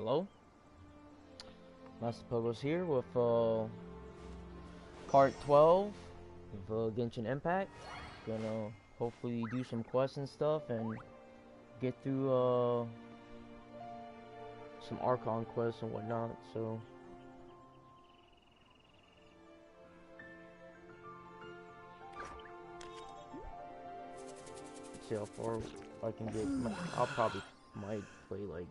Hello? Master Puddles here with part 12 of Genshin Impact. Gonna hopefully do some quests and stuff and get through some Archon quests and whatnot, so let's see how far I can get. I'll probably might play like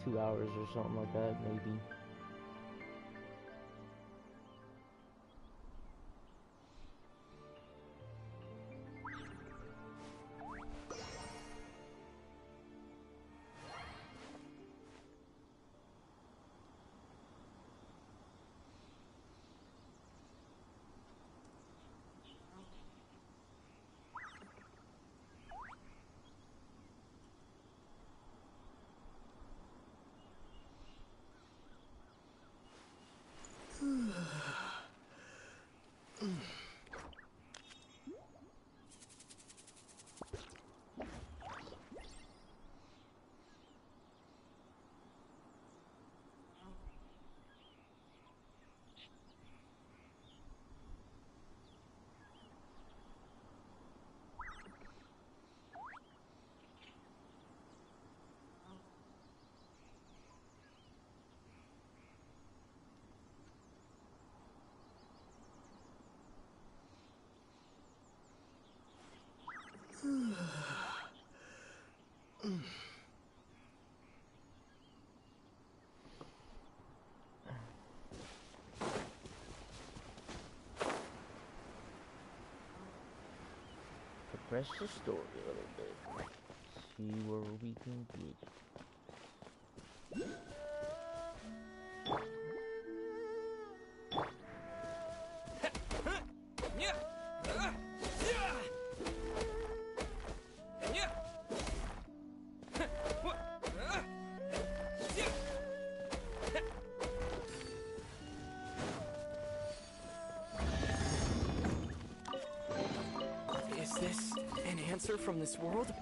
2 hours or something like that, maybe. Progress the story a little bit. See where we can get. Is this an answer from this world?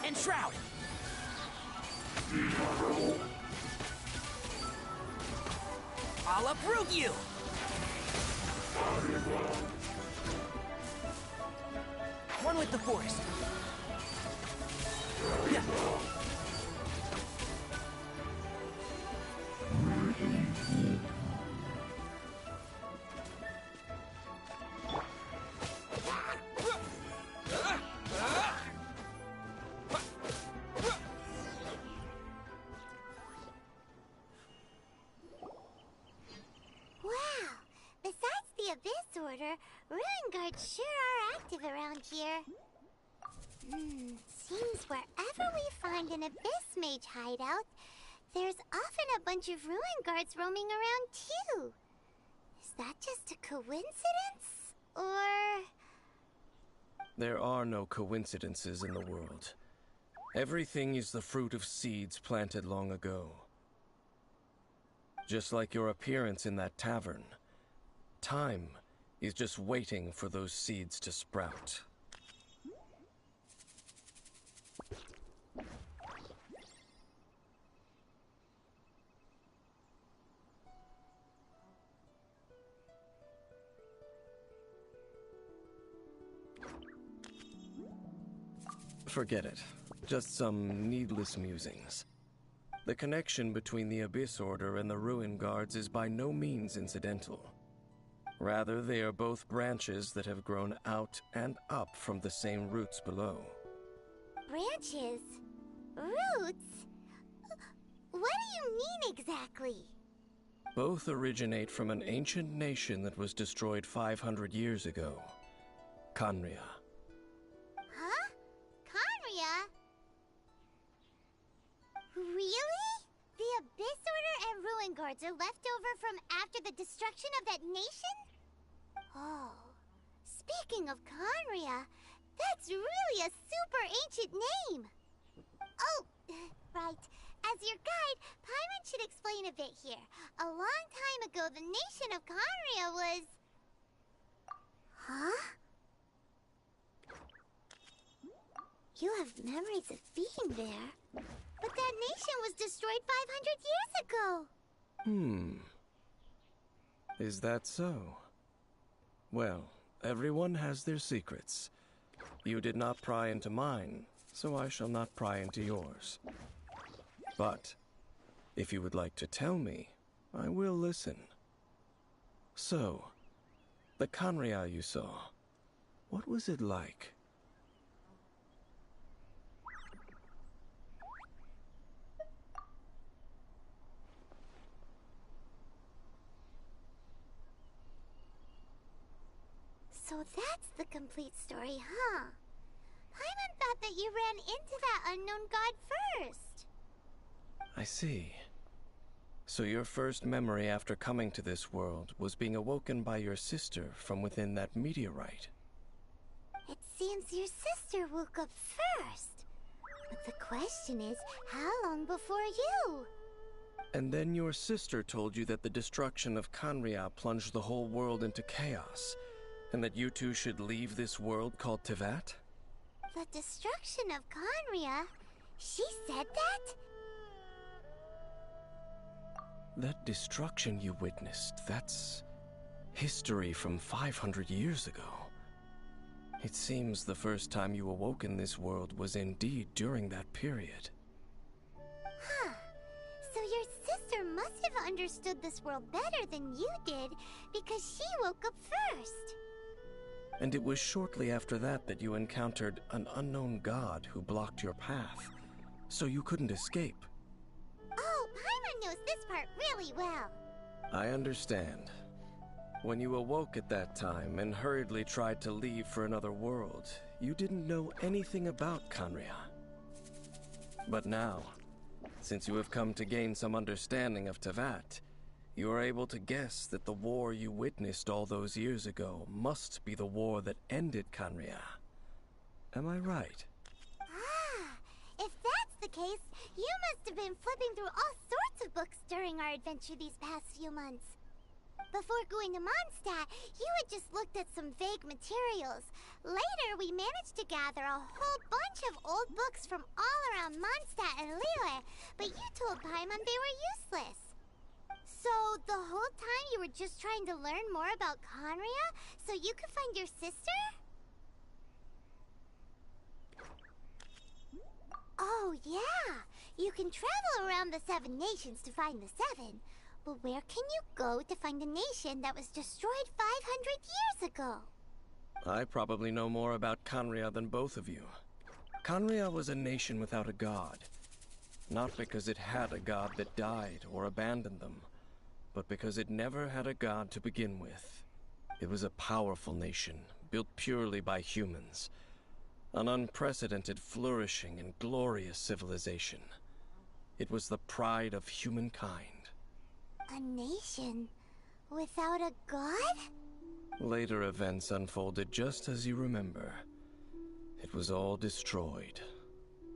And Shroud! I'll uproot you! One with the forest. Yeah. Ruin guards sure are active around here. Seems wherever we find an Abyss Mage hideout, there's often a bunch of Ruin guards roaming around too. Is that just a coincidence? Or... There are no coincidences in the world. Everything is the fruit of seeds planted long ago. Just like your appearance in that tavern, time is just waiting for those seeds to sprout. Forget it. Just some needless musings. The connection between the Abyss Order and the Ruin Guards is by no means incidental. Rather, they are both branches that have grown out and up from the same roots below. Branches? Roots? What do you mean exactly? Both originate from an ancient nation that was destroyed 500 years ago. Khaenri'ah. Huh? Khaenri'ah? Really? guards are left over from after the destruction of that nation? Oh, speaking of Conria, that's really a super ancient name. Oh, right. As your guide, Paimon should explain a bit here. A long time ago, the nation of Conria was... Huh? You have memories of being there. But that nation was destroyed 500 years ago. Is that so? Well, everyone has their secrets. You did not pry into mine, so I shall not pry into yours. But, if you would like to tell me, I will listen. So, the Conria you saw, what was it like? So that's the complete story, huh? Paimon thought that you ran into that unknown god first. I see. So your first memory after coming to this world was being awoken by your sister from within that meteorite. It seems your sister woke up first. But the question is, how long before you? And then your sister told you that the destruction of Conria plunged the whole world into chaos, and that you two should leave this world called Tevat? The destruction of Conria? She said that? That destruction you witnessed, that's history from 500 years ago. It seems the first time you awoke in this world was indeed during that period. Huh. So your sister must have understood this world better than you did, because she woke up first. And it was shortly after that that you encountered an unknown god who blocked your path, so you couldn't escape. Oh, Paimon knows this part really well. I understand. When you awoke at that time and hurriedly tried to leave for another world, you didn't know anything about Conria. But now, since you have come to gain some understanding of Tevat, you are able to guess that the war you witnessed all those years ago must be the war that ended Conria. Am I right? Ah, if that's the case, you must have been flipping through all sorts of books during our adventure these past few months. Before going to Mondstadt, you had just looked at some vague materials. Later, we managed to gather a whole bunch of old books from all around Mondstadt and Liyue, but you told Paimon they were useless. So, the whole time you were just trying to learn more about Conria so you could find your sister? Oh, yeah! You can travel around the 7 nations to find the 7. But where can you go to find a nation that was destroyed 500 years ago? I probably know more about Conria than both of you. Conria was a nation without a god. Not because it had a god that died or abandoned them, but because it never had a god to begin with. It was a powerful nation, built purely by humans. An unprecedented, flourishing, and glorious civilization. It was the pride of humankind. A nation without a god? Later events unfolded just as you remember. It was all destroyed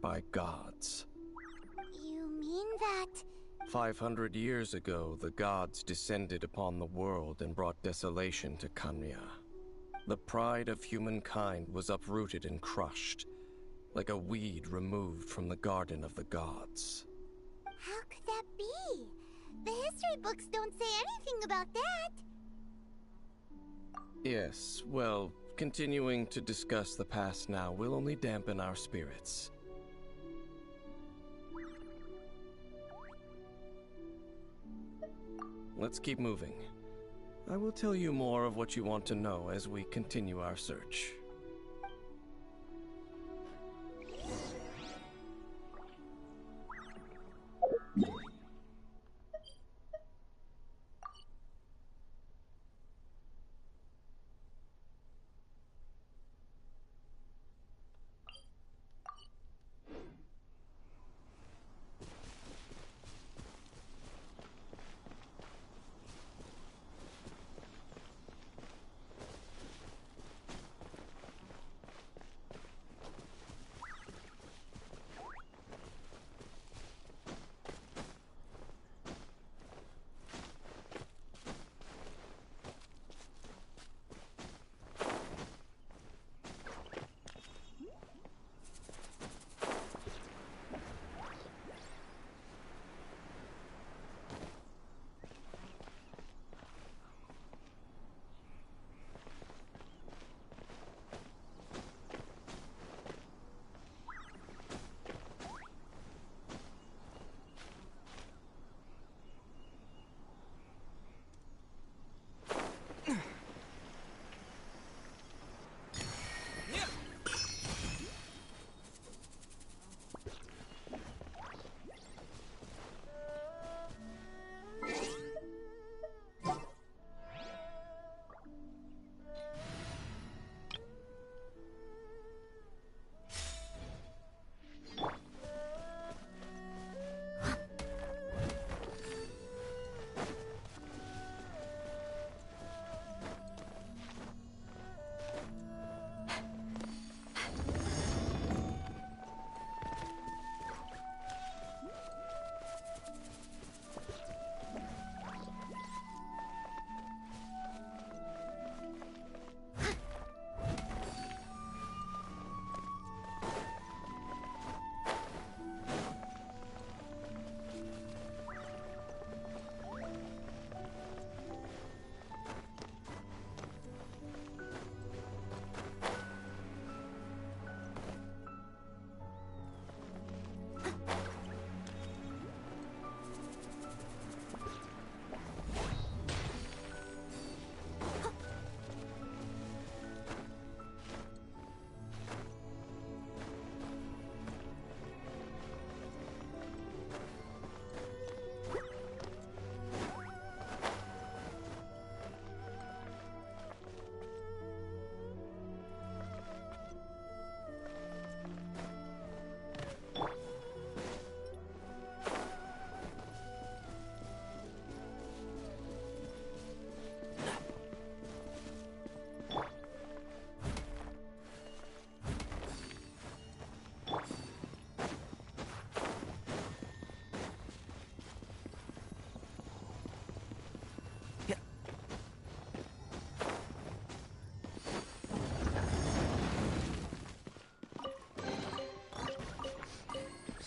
by gods. You mean that... 500 years ago, the gods descended upon the world and brought desolation to Conria. The pride of humankind was uprooted and crushed, like a weed removed from the garden of the gods. How could that be? The history books don't say anything about that. Yes, well, continuing to discuss the past now will only dampen our spirits. Let's keep moving. I will tell you more of what you want to know as we continue our search.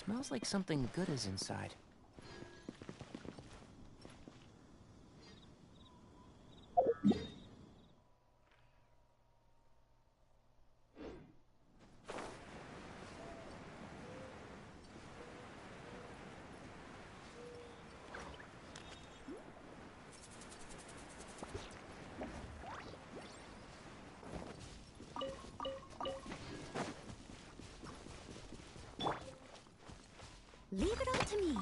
Smells like something good is inside. Leave it all to me.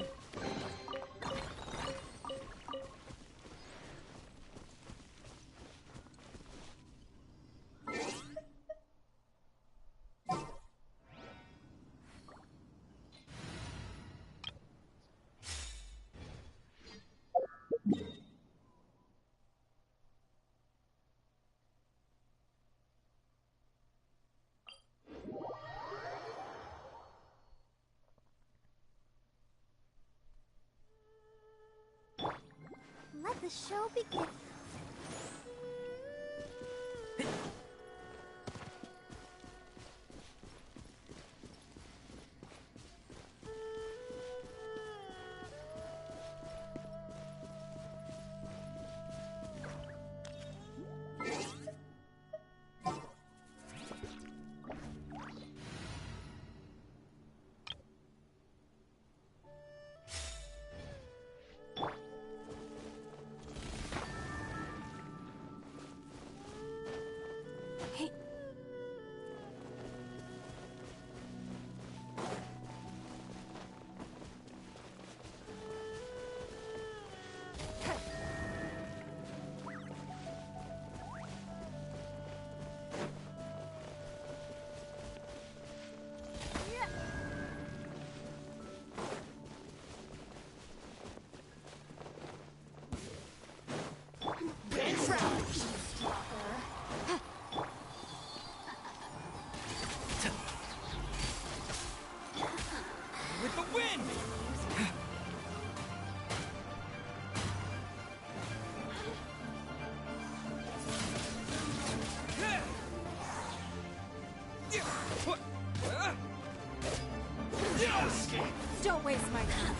Let the show begin. With the wind! Don't waste my time.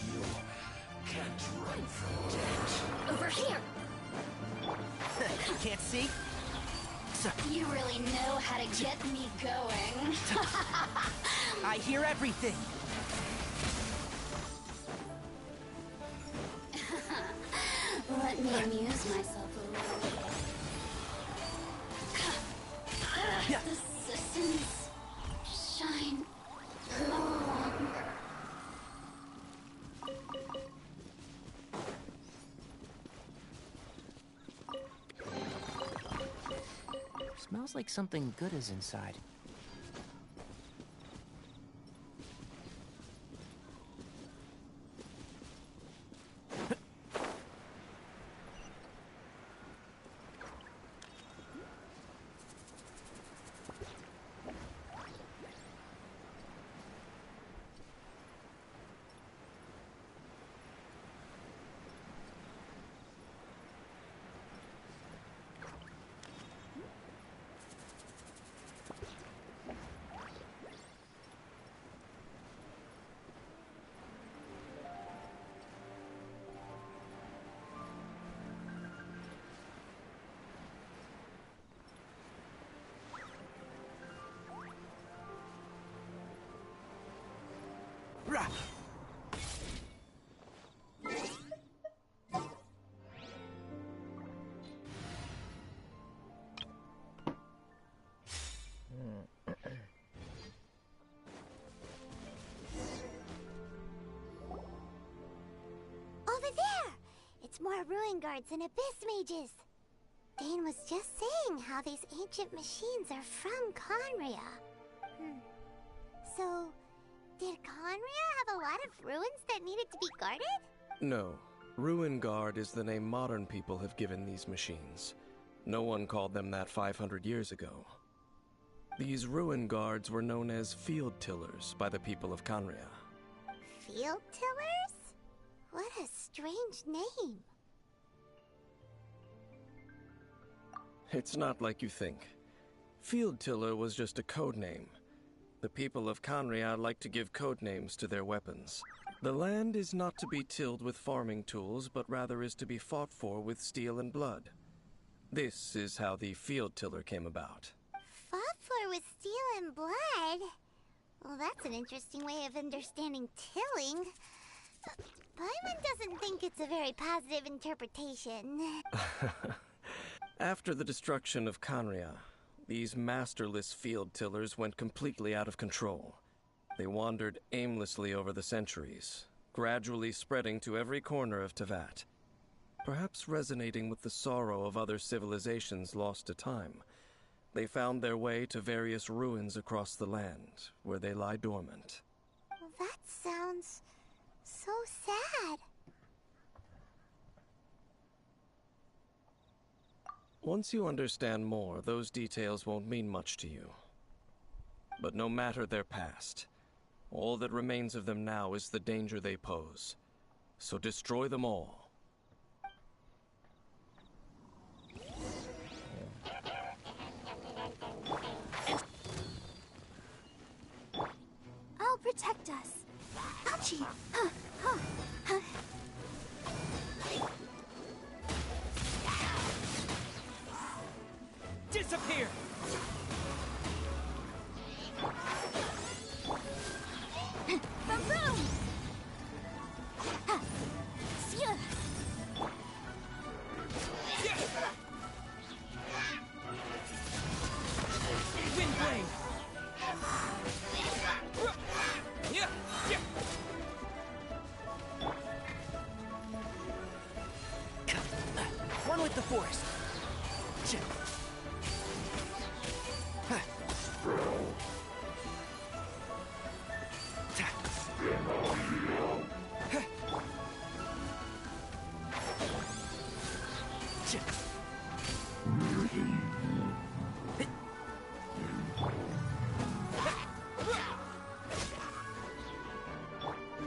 You can't run from death. Over here. Can't see? You really know how to get me going. I hear everything. Let me amuse myself a little. The systems shine no longer. Smells like something good is inside. Rah! Over there! It's more ruin guards and abyss mages. Dane was just saying how these ancient machines are from Conria. So, did Conria have a lot of ruins that needed to be guarded? No. Ruin Guard is the name modern people have given these machines. No one called them that 500 years ago. These Ruin Guards were known as Field Tillers by the people of Conria. Field tillers? What a strange name. It's not like you think. Field Tiller was just a code name. The people of Conria like to give code names to their weapons. The land is not to be tilled with farming tools, but rather is to be fought for with steel and blood. This is how the Field Tiller came about. Fought for with steel and blood? Well, that's an interesting way of understanding tilling. Paimon doesn't think it's a very positive interpretation. After the destruction of Conria, these masterless field tillers went completely out of control. They wandered aimlessly over the centuries, gradually spreading to every corner of Teyvat. Perhaps resonating with the sorrow of other civilizations lost to time, they found their way to various ruins across the land, where they lie dormant. Well, that sounds so sad. Once you understand more, those details won't mean much to you. But no matter their past, all that remains of them now is the danger they pose. So destroy them all. I'll protect us. Ouchie! Huh, huh, huh. Disappear! Boom! Wind blade! Yeah, yeah. One with the forest.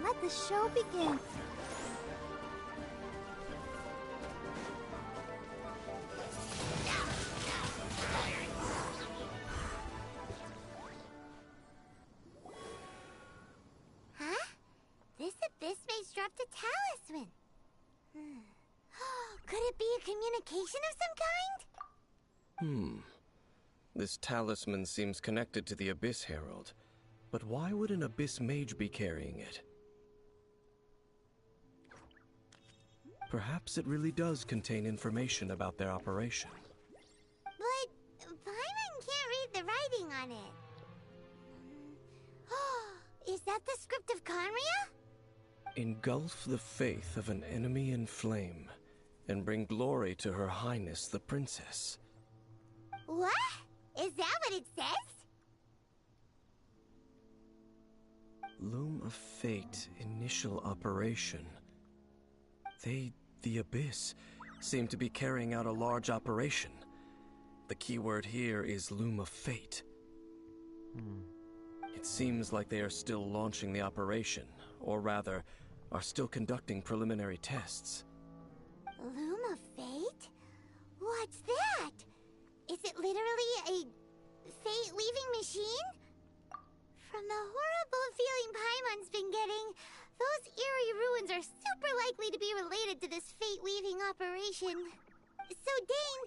Let the show begin. Huh? This abyss maze dropped a talisman. Could it be a communication of some kind? This talisman seems connected to the Abyss Herald. But why would an Abyss Mage be carrying it? Perhaps it really does contain information about their operation. But Paimon can't read the writing on it. Is that the script of Conria? Engulf the faith of an enemy in flame, and bring glory to Her Highness the Princess. What? Is that what it says? Loom of Fate, initial operation. They, the Abyss, seem to be carrying out a large operation. The keyword here is Loom of Fate. It seems like they are still launching the operation, or rather, are still conducting preliminary tests. Loom of Fate? What's that? Is it literally a fate-weaving machine? From the horrible feeling Paimon's been getting, those eerie ruins are super likely to be related to this fate-weaving operation. So, Dane,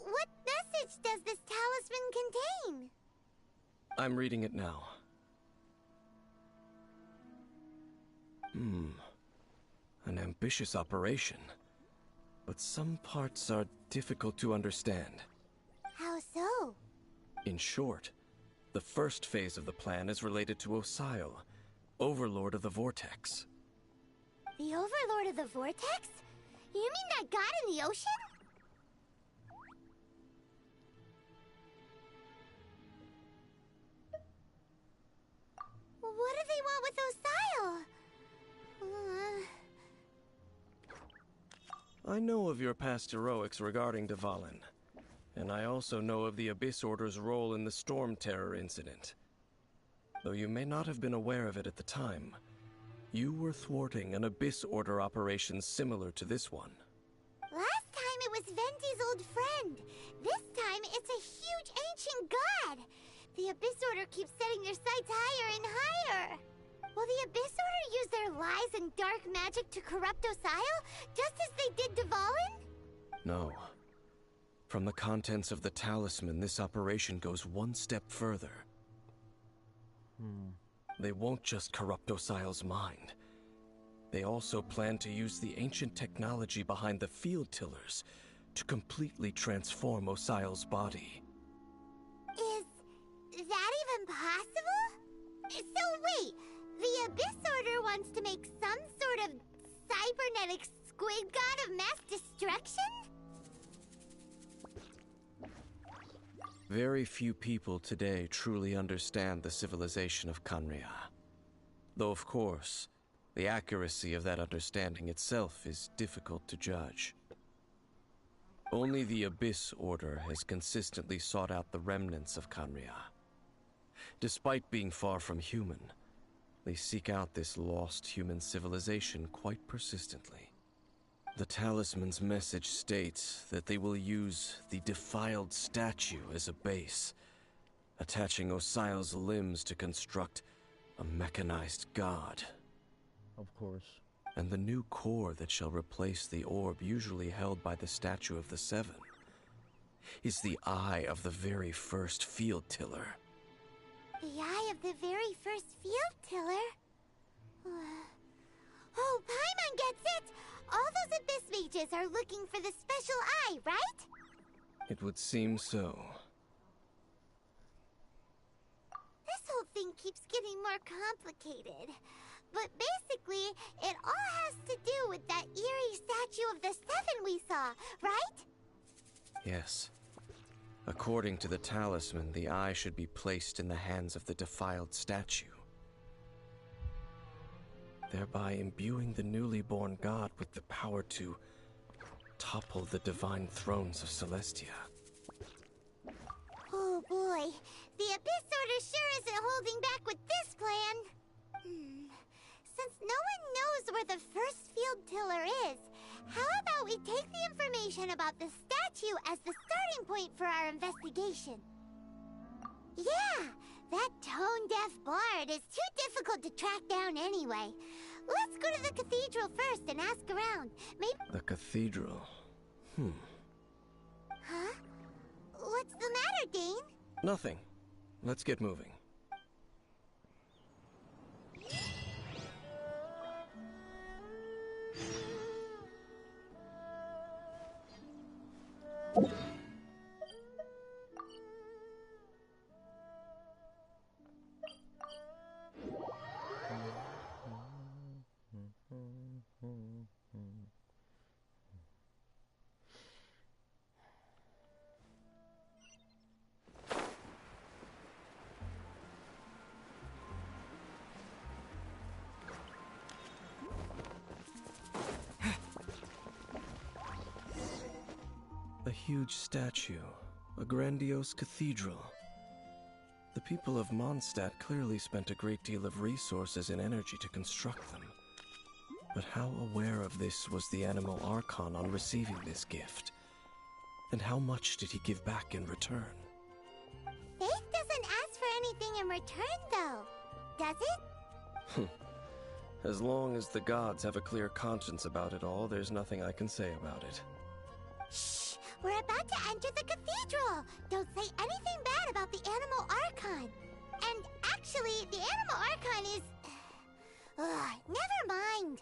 what message does this talisman contain? I'm reading it now. An ambitious operation. But some parts are difficult to understand. How so? In short, the first phase of the plan is related to Osial, Overlord of the Vortex. The Overlord of the Vortex? You mean that god in the ocean? What do they want with Osial? I know of your past heroics regarding Dvalin, and I also know of the Abyss Order's role in the Storm Terror incident. Though you may not have been aware of it at the time, you were thwarting an Abyss Order operation similar to this one. Last time it was it's Venti's old friend. This time, it's a huge ancient god. The Abyss Order keeps setting their sights higher and higher. Will the Abyss Order use their lies and dark magic to corrupt Osile, just as they did Dvalin? No. From the contents of the talisman, this operation goes one step further. They won't just corrupt Osile's mind. They also plan to use the ancient technology behind the field tillers to completely transform Osile's body. Is that even possible? So wait, the Abyss Order wants to make some sort of cybernetic squid god of mass destruction? Very few people today truly understand the civilization of Khaenri'ah. Though, of course, the accuracy of that understanding itself is difficult to judge. Only the Abyss Order has consistently sought out the remnants of Khaenri'ah. Despite being far from human, they seek out this lost human civilization quite persistently. The talisman's message states that they will use the defiled statue as a base, attaching Osile's limbs to construct a mechanized god. Of course. And the new core that shall replace the orb usually held by the Statue of the Seven is the eye of the very first field tiller. The eye of the very first field tiller? Oh, Paimon gets it! All those Abyss mages are looking for the special eye, right? It would seem so. This whole thing keeps getting more complicated. But basically, it all has to do with that eerie statue of the Seven we saw, right? Yes. According to the talisman, the eye should be placed in the hands of the defiled statue, thereby imbuing the newly born god with the power to topple the divine thrones of Celestia. Oh boy, the Abyss Order sure isn't holding back with this plan. Since no one knows where the first field tiller is, how about we take the information about the statue as the starting point for our investigation? Yeah, that tone-deaf bard is too difficult to track down anyway. Let's go to the cathedral first and ask around. Maybe... The cathedral? Huh? What's the matter, Dane? Nothing. Let's get moving. A huge statue, a grandiose cathedral. The people of Mondstadt clearly spent a great deal of resources and energy to construct them. But how aware of this was the animal Archon on receiving this gift? And how much did he give back in return? Faith doesn't ask for anything in return, though, does it? As long as the gods have a clear conscience about it all, there's nothing I can say about it. Shh! We're about to enter the cathedral! Don't say anything bad about the animal Archon! And actually, the animal Archon is... never mind!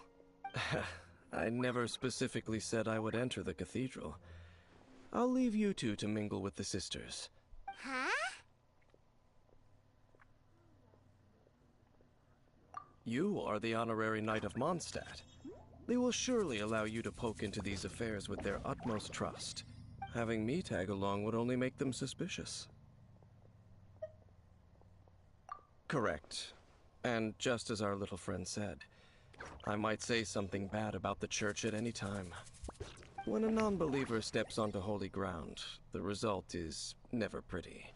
I never specifically said I would enter the cathedral. I'll leave you two to mingle with the sisters. Huh? You are the honorary knight of Mondstadt. They will surely allow you to poke into these affairs with their utmost trust. Having me tag along would only make them suspicious. Correct. And just as our little friend said, I might say something bad about the church at any time. When a non-believer steps onto holy ground, the result is never pretty.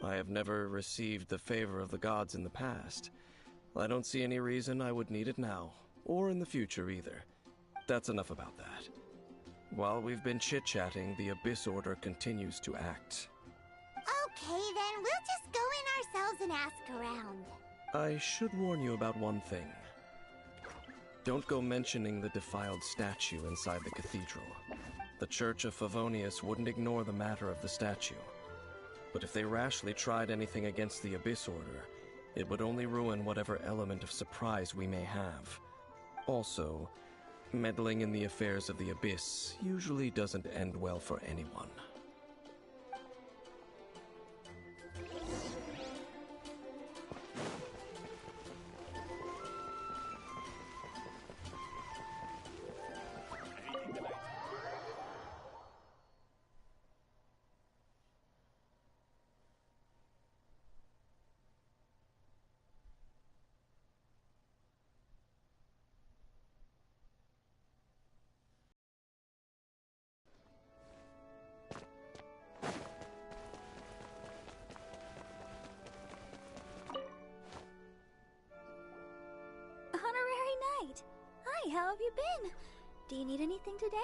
I have never received the favor of the gods in the past. I don't see any reason I would need it now, or in the future either. That's enough about that. While we've been chit-chatting, the Abyss Order continues to act. Okay, then we'll just go in ourselves and ask around. I should warn you about one thing. Don't go mentioning the defiled statue inside the cathedral. The Church of Favonius wouldn't ignore the matter of the statue. But if they rashly tried anything against the Abyss Order, it would only ruin whatever element of surprise we may have. Also, meddling in the affairs of the Abyss usually doesn't end well for anyone. Hi, how have you been? Do you need anything today?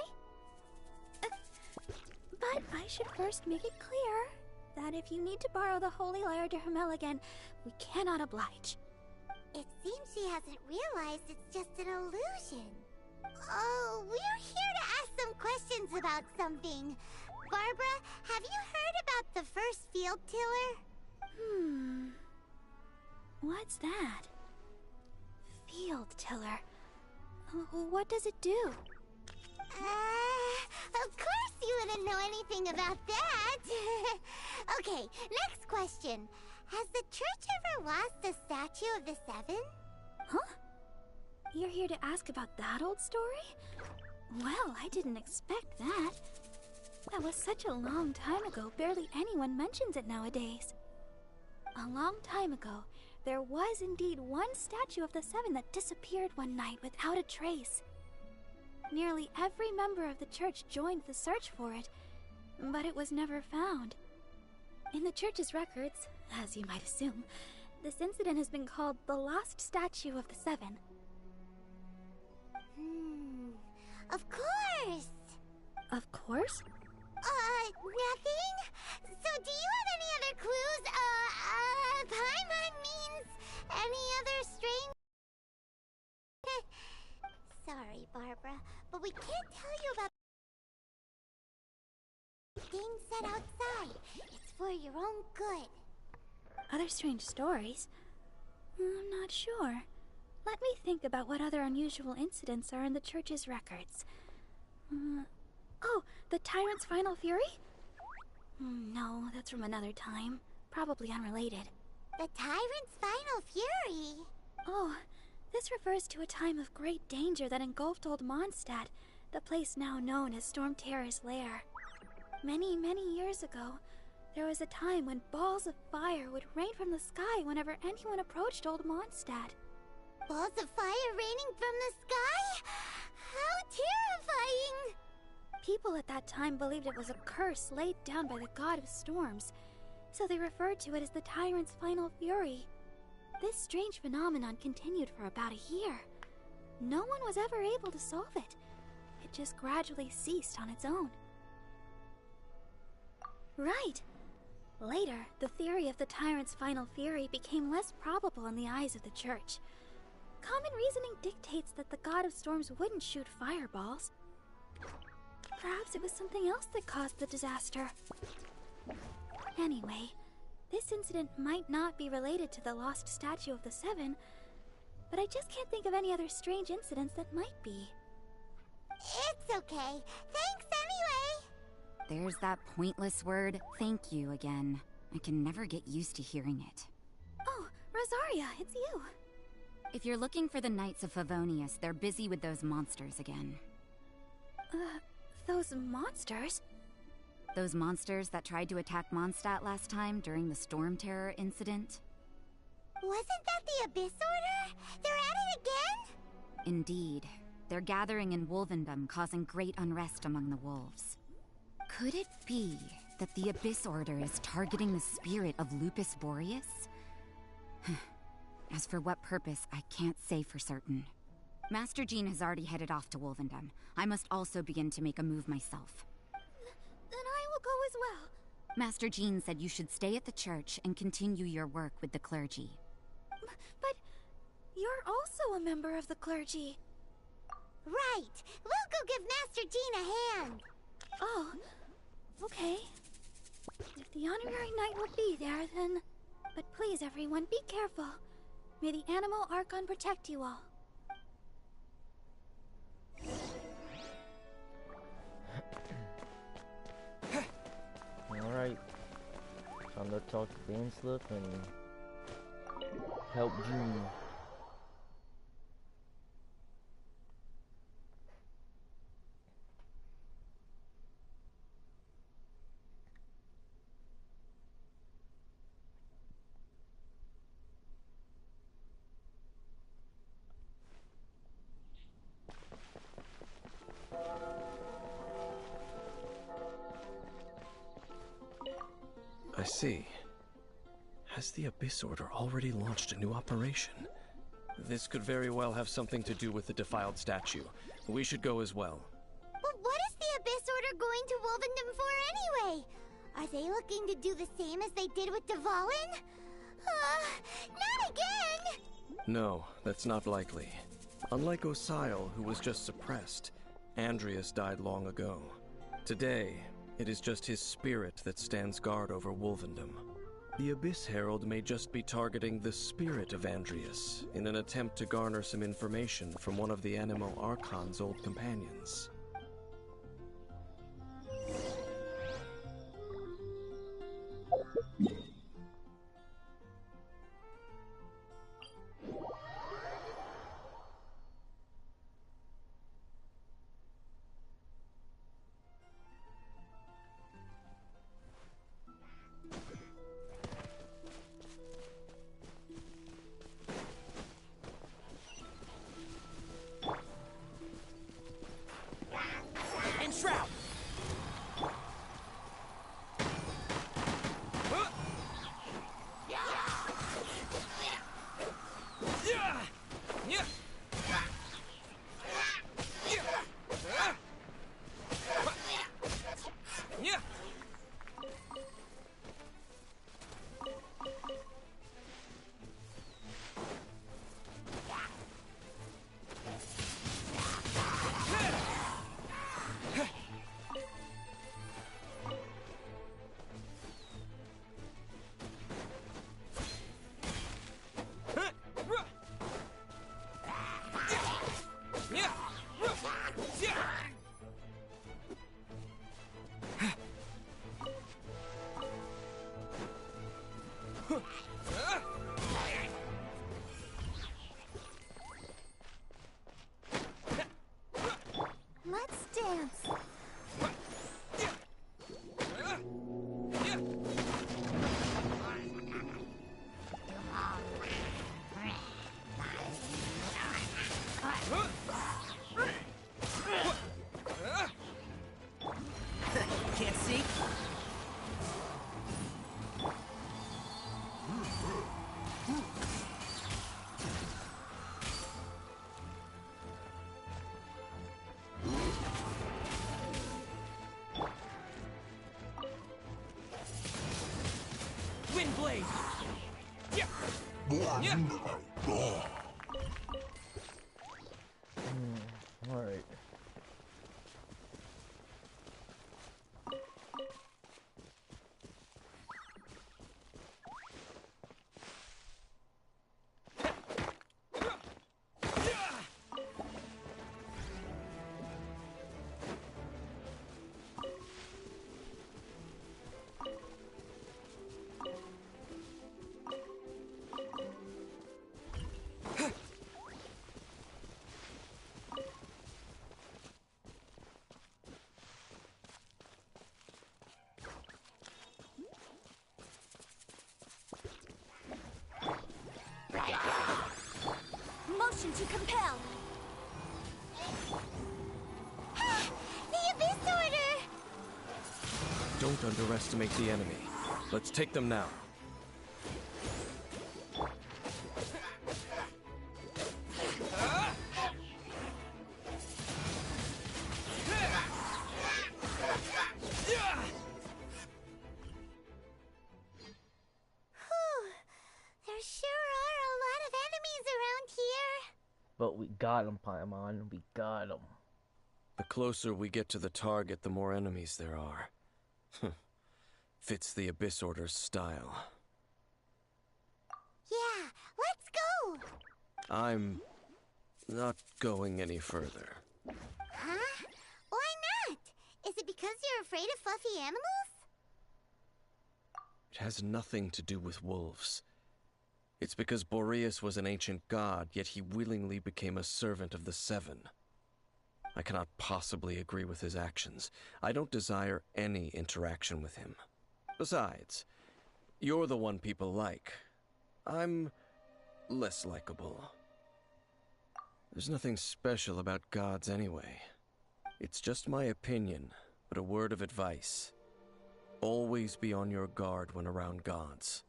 But I should first make it clear that if you need to borrow the Holy Lyre to Hermel again, we cannot oblige. It seems she hasn't realized it's just an illusion. Oh, we're here to ask some questions about something. Barbara, have you heard about the first field tiller? What's that? Field tiller. What does it do? Of course you wouldn't know anything about that. Okay, next question. Has the church ever lost a statue of the Seven? Huh? You're here to ask about that old story? Well, I didn't expect that. That was such a long time ago, barely anyone mentions it nowadays. A long time ago, there was indeed one statue of the Seven that disappeared one night without a trace. Nearly every member of the church joined the search for it, but it was never found. In the church's records, as you might assume, this incident has been called the Lost Statue of the Seven. Of course! Of course? Nothing? So do you have any other clues? Paimon means any other strange... Sorry, Barbara, but we can't tell you about things said outside. It's for your own good. Other strange stories? I'm not sure. Let me think about what other unusual incidents are in the church's records. Oh, the Tyrant's Final Fury? No, that's from another time. Probably unrelated. The Tyrant's Final Fury? Oh, this refers to a time of great danger that engulfed Old Mondstadt, the place now known as Storm Terror's lair. Many, many years ago, there was a time when balls of fire would rain from the sky whenever anyone approached Old Mondstadt. Balls of fire raining from the sky? How terrifying! People at that time believed it was a curse laid down by the god of storms, so they referred to it as the Tyrant's Final Fury. This strange phenomenon continued for about a year. No one was ever able to solve it. It just gradually ceased on its own. Right. Later, the theory of the Tyrant's Final Fury became less probable in the eyes of the church. Common reasoning dictates that the god of storms wouldn't shoot fireballs. Perhaps it was something else that caused the disaster. Anyway, this incident might not be related to the lost statue of the Seven, but I just can't think of any other strange incidents that might be. It's okay. Thanks anyway. There's that pointless word, thank you, again. I can never get used to hearing it. Oh, Rosaria, it's you. If you're looking for the Knights of Favonius, they're busy with those monsters again. Those monsters? Those monsters that tried to attack Mondstadt last time during the Storm Terror incident? Wasn't that the Abyss Order? They're at it again? Indeed. They're gathering in Wolvendom, causing great unrest among the wolves. Could it be that the Abyss Order is targeting the spirit of Lupus Boreas? As for what purpose, I can't say for certain. Master Jean has already headed off to Wolvendom. I must also begin to make a move myself. Then I will go as well. Master Jean said you should stay at the church and continue your work with the clergy. But you're also a member of the clergy. Right. We'll go give Master Jean a hand. Oh, okay. If the honorary knight will be there, then... But please, everyone, be careful. May the animal Archon protect you all. Alright. Time to talk to Banslip and help June. I see. Has the Abyss Order already launched a new operation? This could very well have something to do with the defiled statue. We should go as well. But what is the Abyss Order going to Wolvendom for anyway? Are they looking to do the same as they did with Dvalin? Not again! No, that's not likely. Unlike Osile, who was just suppressed, Andreas died long ago. Today, it is just his spirit that stands guard over Wolvendom. The Abyss Herald may just be targeting the spirit of Andreas in an attempt to garner some information from one of the Animal Archon's old companions. Enshroud! Let's dance. Can't see? Windblade! Yeah! Yeah! Alright. Motion to compel. The Abyss Order! Don't underestimate the enemy. Let's take them now. But we got him, Paimon. We got him. The closer we get to the target, the more enemies there are. Fits the Abyss Order's style. Yeah, let's go! I'm not going any further. Huh? Why not? Is it because you're afraid of fluffy animals? It has nothing to do with wolves. It's because Boreas was an ancient god, yet he willingly became a servant of the Seven. I cannot possibly agree with his actions. I don't desire any interaction with him. Besides, you're the one people like. I'm less likable. There's nothing special about gods anyway. It's just my opinion, but a word of advice. Always be on your guard when around gods.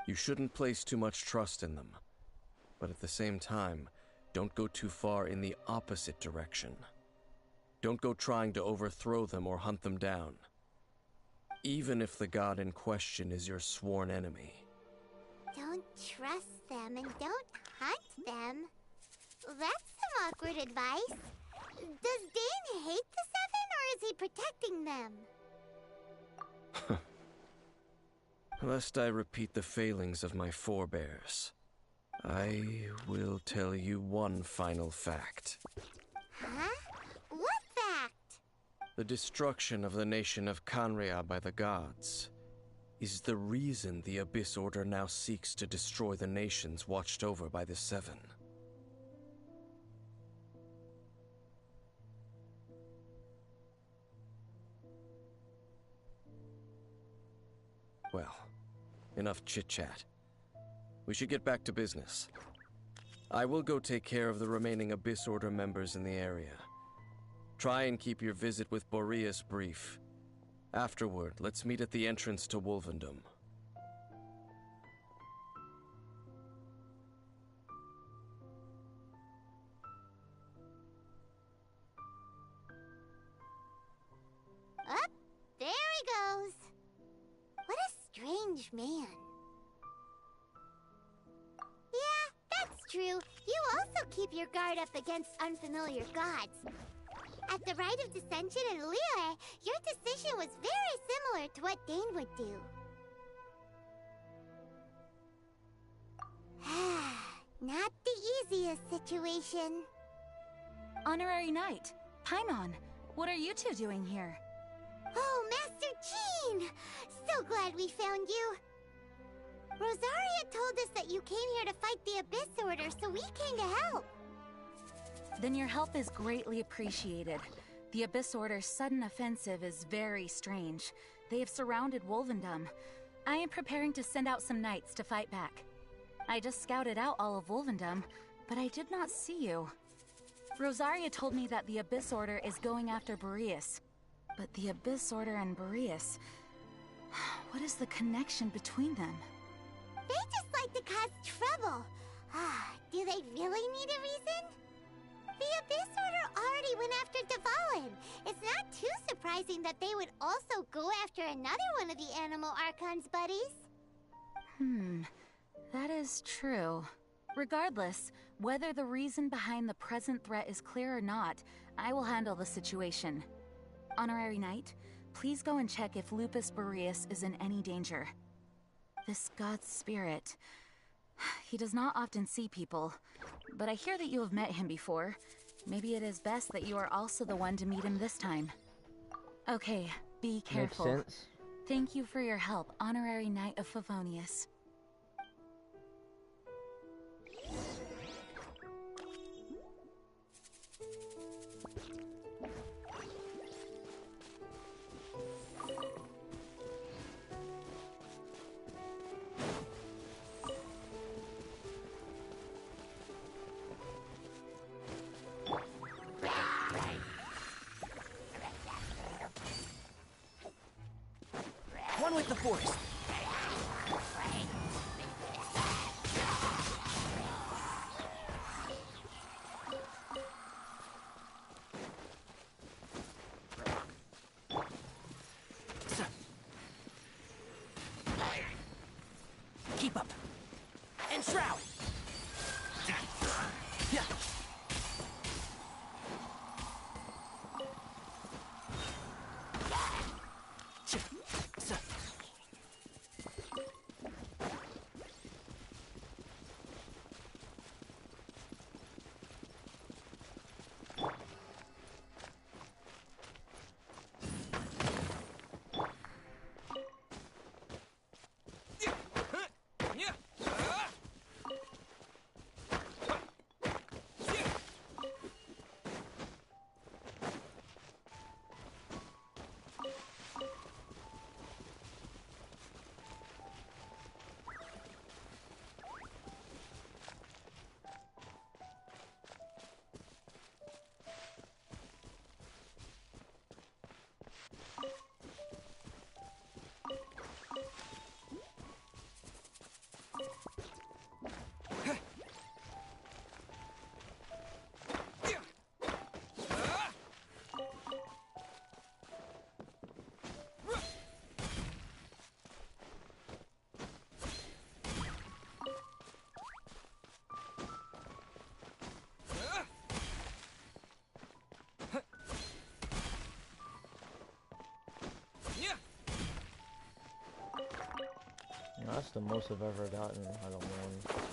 You shouldn't place too much trust in them, but at the same time, don't go too far in the opposite direction. Don't go trying to overthrow them or hunt them down, even if the god in question is your sworn enemy. Don't trust them and don't hunt them. That's some awkward advice. Does Dane hate the Seven, or is he protecting them? Lest I repeat the failings of my forebears, I will tell you one final fact. Huh? What fact? The destruction of the nation of Canria by the gods is the reason the Abyss Order now seeks to destroy the nations watched over by the Seven. Well, enough chit-chat. We should get back to business. I will go take care of the remaining Abyss Order members in the area. Try and keep your visit with Boreas brief. Afterward, let's meet at the entrance to Wolvendom. Up, there he goes. What a strange man. Yeah, that's true. You also keep your guard up against unfamiliar gods. At the Rite of Dissension in Liyue, your decision was very similar to what Dane would do. Not the easiest situation. Honorary Knight, Paimon, what are you two doing here? Oh, Master Jean! So glad we found you. Rosaria told us that you came here to fight the Abyss Order, so we came to help. Then your help is greatly appreciated. The Abyss Order's sudden offensive is very strange. They have surrounded Wolvendom. I am preparing to send out some knights to fight back. I just scouted out all of Wolvendom, but I did not see you. Rosaria told me that the Abyss Order is going after Boreas. But the Abyss Order and Boreas... what is the connection between them? They just like to cause trouble. Do they really need a reason? The Abyss Order already went after Dvalin. It's not too surprising that they would also go after another one of the Animal Archon's buddies. That is true. Regardless, whether the reason behind the present threat is clear or not, I will handle the situation. Honorary Knight, please go and check if Lupus Boreas is in any danger. This god's spirit... he does not often see people, but I hear that you have met him before. Maybe it is best that you are also the one to meet him this time. Okay, be careful. Makes sense. Thank you for your help, Honorary Knight of Favonius. One with the Force. Keep up. And shroud. That's the most I've ever gotten out of one.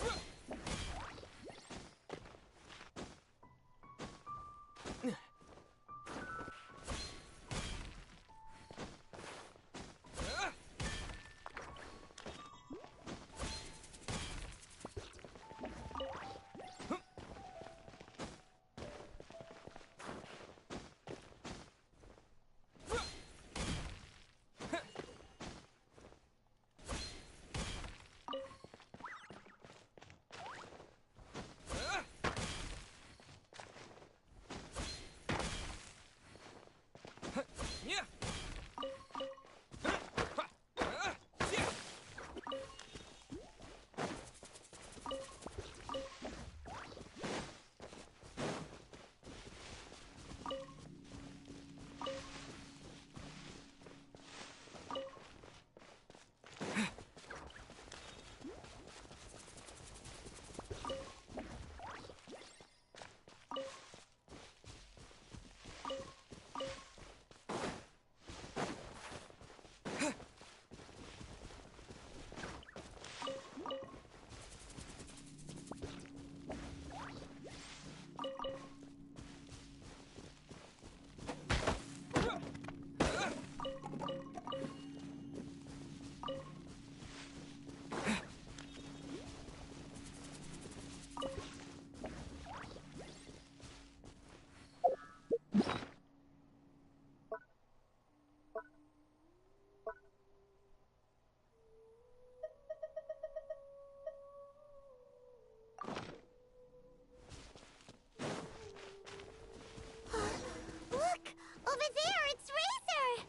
Look! Over there, it's Razor!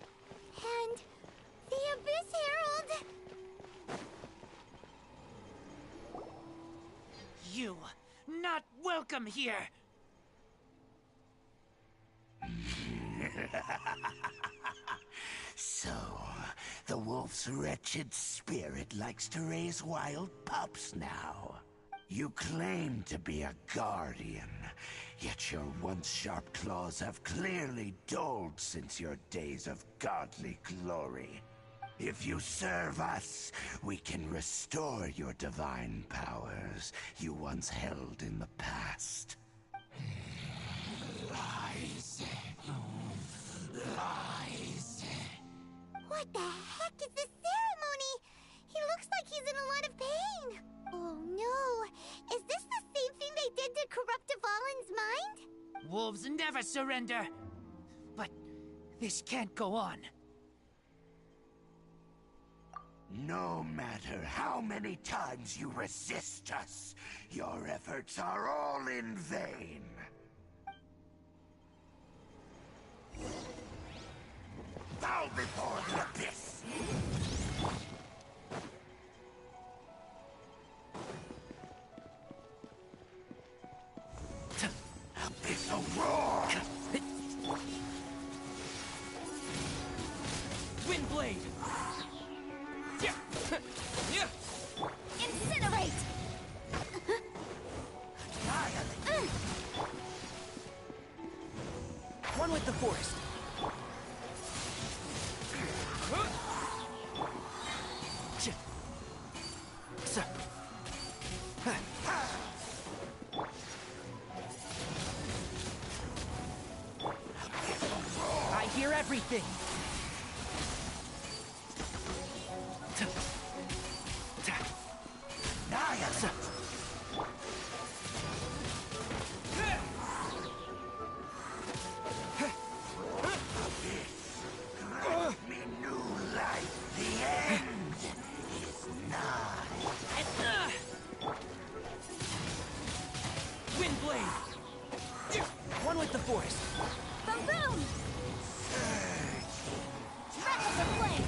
And the Abyss Herald! You, not welcome here! So, the wolf's wretched spirit likes to raise wild pups now. You claim to be a guardian, yet your once sharp claws have clearly dulled since your days of godly glory. If you serve us, we can restore your divine powers you once held in the past. Lies. Lies. What the heck is this ceremony? He looks like he's in a lot of pain. Oh no! Is this the same thing they did to corrupt Dvalin's mind? Wolves never surrender! But this can't go on. No matter how many times you resist us, your efforts are all in vain. Bow before the abyss! Abyssal roar! Windblade! Incinerate! One with the forest. I hear everything. Me new life. The end is nigh. Windblade! One with the forest. Boom boom! Ready for play!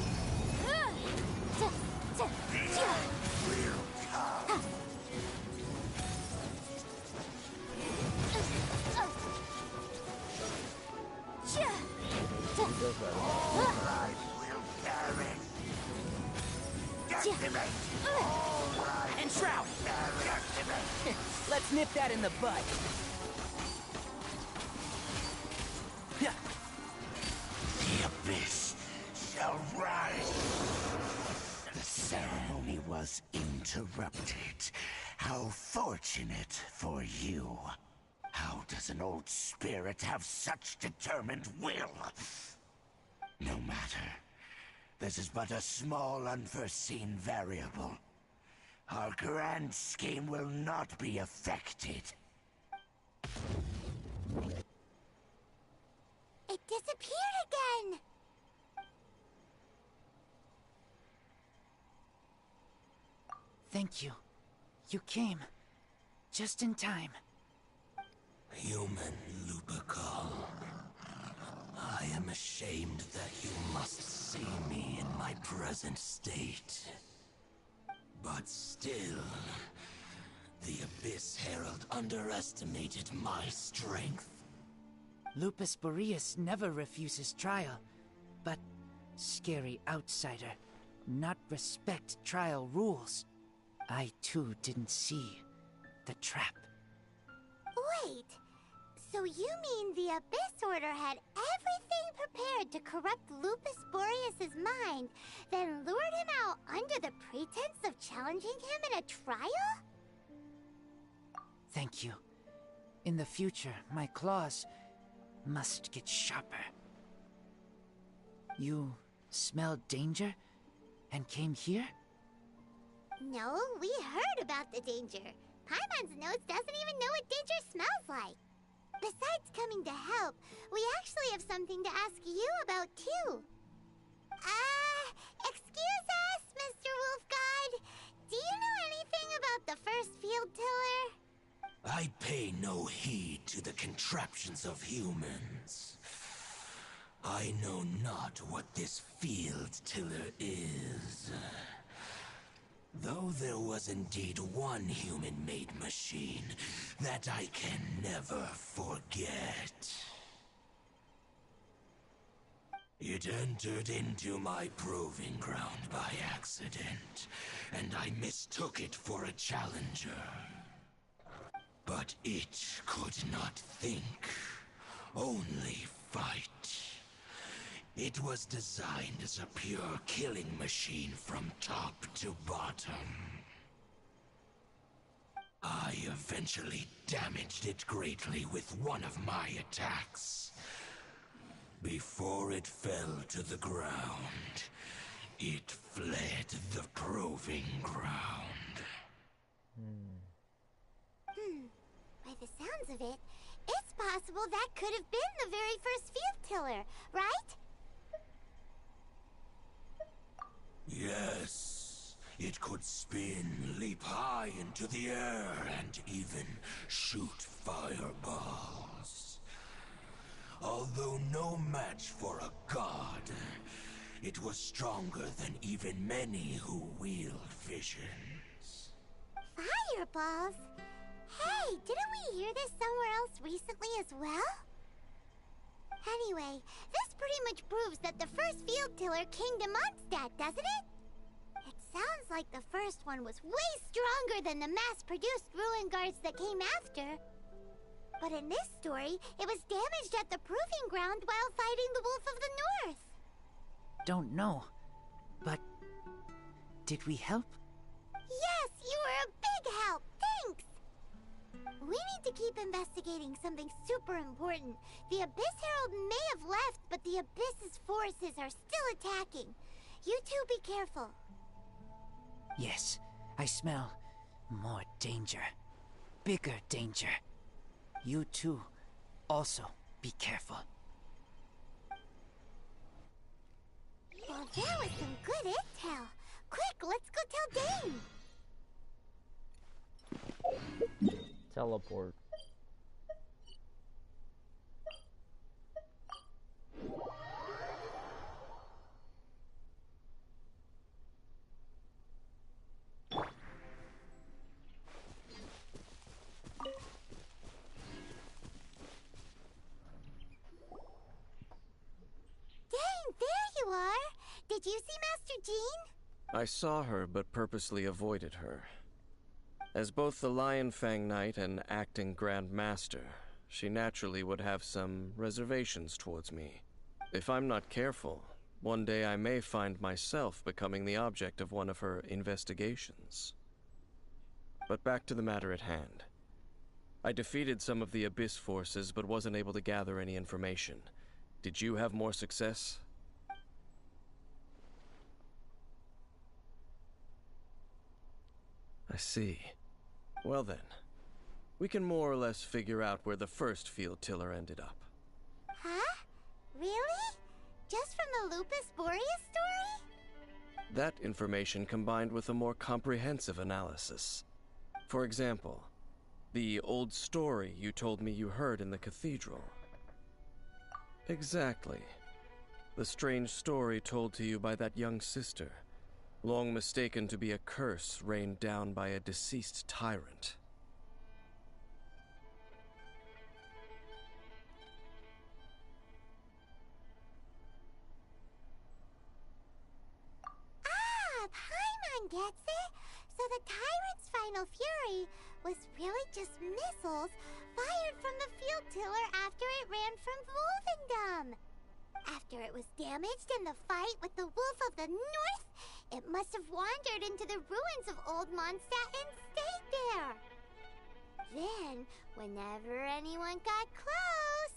Will come. Life will perish. Decimate. All life And Shroud! decimate. Let's nip that in the bud. The abyss shall rise. The ceremony was was interrupted. How fortunate for you. How does an old spirit have such determined will? No matter. This is but a small unforeseen variable. Our grand scheme will not be affected. It disappeared again! Thank you. You came. Just in time. Human Lupercal. I am ashamed that you must see me in my present state. But still, the Abyss Herald underestimated my strength. Lupus Boreas never refuses trial, but scary outsider, not respect trial rules. I too didn't see the trap. Wait, so you mean the Abyss Order had everything prepared to corrupt Lupus Boreas' mind, then lured him out under the pretense of challenging him in a trial? Thank you. In the future, my claws must get sharper. You smelled danger and came here? No, we heard about the danger. Paimon's nose doesn't even know what danger smells like. Besides coming to help, we actually have something to ask you about too. Excuse us, Mr. Wolf God. Do you know anything about the first field tiller? I pay no heed to the contraptions of humans. I know not what this field tiller is. Though there was indeed one human-made machine that I can never forget. It entered into my proving ground by accident, and I mistook it for a challenger. But it could not think, only fight. It was designed as a pure killing machine from top to bottom. I eventually damaged it greatly with one of my attacks. Before it fell to the ground, it fled the proving ground. By the sounds of it, it's possible that could have been the very first field tiller, right? Yes, it could spin, leap high into the air, and even shoot fireballs. Although no match for a god, it was stronger than even many who wield visions. Fireballs? Hey, didn't we hear this somewhere else recently as well? Anyway, this pretty much proves that the first field tiller came to Mondstadt, doesn't it? It sounds like the first one was way stronger than the mass-produced ruin guards that came after. But in this story, it was damaged at the proving ground while fighting the Wolf of the North. Don't know, but did we help? Yes, you were a big help. Thanks. We need to keep investigating something super important. The Abyss Herald may have left, but the Abyss's forces are still attacking. You two be careful. Yes, I smell more danger. Bigger danger. You too, also be careful. Well, there was some good intel. Quick, let's go tell Dane. Teleport. There you are! Did you see Master Jean? I saw her, but purposely avoided her. As both the Lion Fang Knight and acting Grand Master, she naturally would have some reservations towards me. If I'm not careful, One day I may find myself becoming the object of one of her investigations. But back to the matter at hand. I defeated some of the Abyss forces, but wasn't able to gather any information. Did you have more success? I see. Well then, we can more or less figure out where the first field tiller ended up. Huh? Really? Just from the Lupus Boreas story? That information combined with a more comprehensive analysis. For example, the old story you told me you heard in the cathedral. Exactly. The strange story told to you by that young sister, long mistaken to be a curse rained down by a deceased tyrant. Paimon gets it. So the tyrant's final fury was really just missiles fired from the field tiller after it ran from Wolvendom. After it was damaged in the fight with the Wolf of the North, it must have wandered into the ruins of Old Mondstadt and stayed there. Then, whenever anyone got close,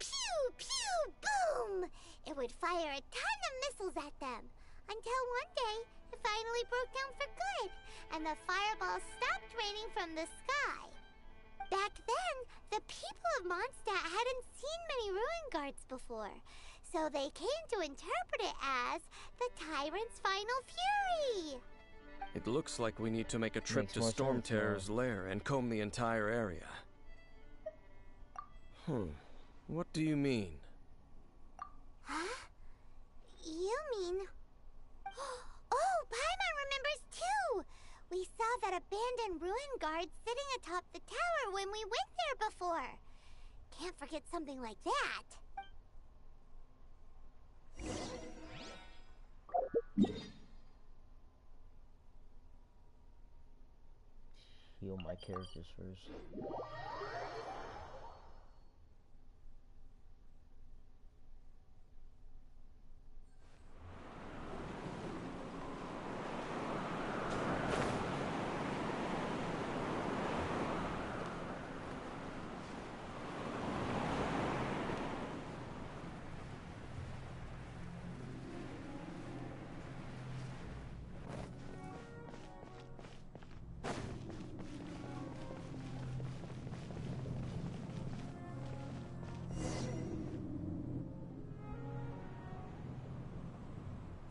pew, pew, boom! It would fire a ton of missiles at them, until one day it finally broke down for good, and the fireballs stopped raining from the sky. Back then, the people of Mondstadt hadn't seen many ruin guards before, so they came to interpret it as the tyrant's final fury. It looks like we need to make a trip Makes to more Storm sense, Terror's lair and comb the entire area. What do you mean? Huh? You mean... Oh, Paimon remembers too! We saw that abandoned ruin guard sitting atop the tower when we went there before. Can't forget something like that. Heal my characters first.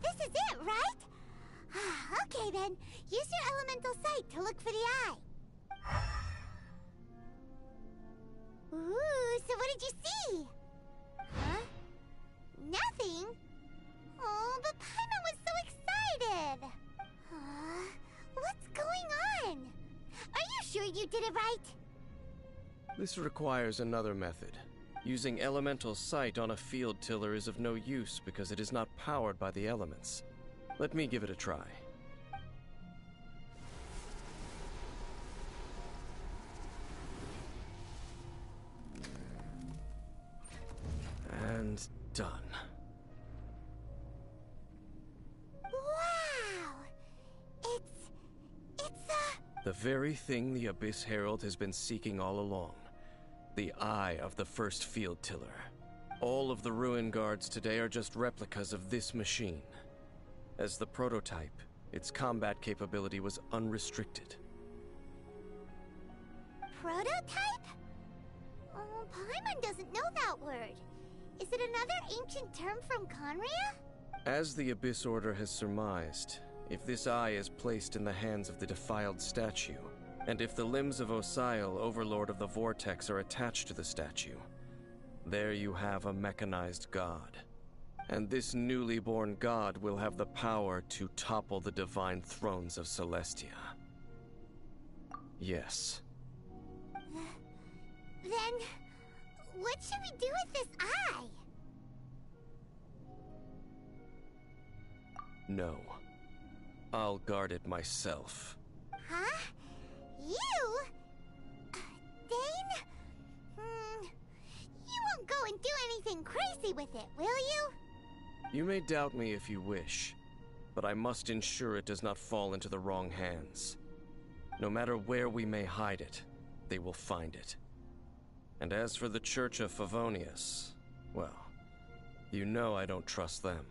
This is it, right? Okay then, use your elemental sight to look for the eye. Ooh, so what did you see? Huh? Nothing? Oh, but Paimon was so excited. What's going on? Are you sure you did it right? This requires another method. Using elemental sight on a field tiller is of no use because it is not powered by the elements. Let me give it a try. And done. Wow! It's The very thing the Abyss Herald has been seeking all along. The eye of the first field tiller. All of the ruin guards today are just replicas of this machine. As the prototype, its combat capability was unrestricted. prototype? Oh, Paimon doesn't know that word. Is it another ancient term from Conria? As the Abyss Order has surmised, if this eye is placed in the hands of the defiled statue, and if the limbs of Osiel, Overlord of the Vortex, are attached to the statue, there you have a mechanized god. And this newly born god will have the power to topple the divine thrones of Celestia. Yes. Then, what should we do with this eye? No. I'll guard it myself. Huh? You? Dane? You won't go and do anything crazy with it, will you? You may doubt me if you wish, but I must ensure it does not fall into the wrong hands. No matter where we may hide it, they will find it. And as for the Church of Favonius, well, you know I don't trust them.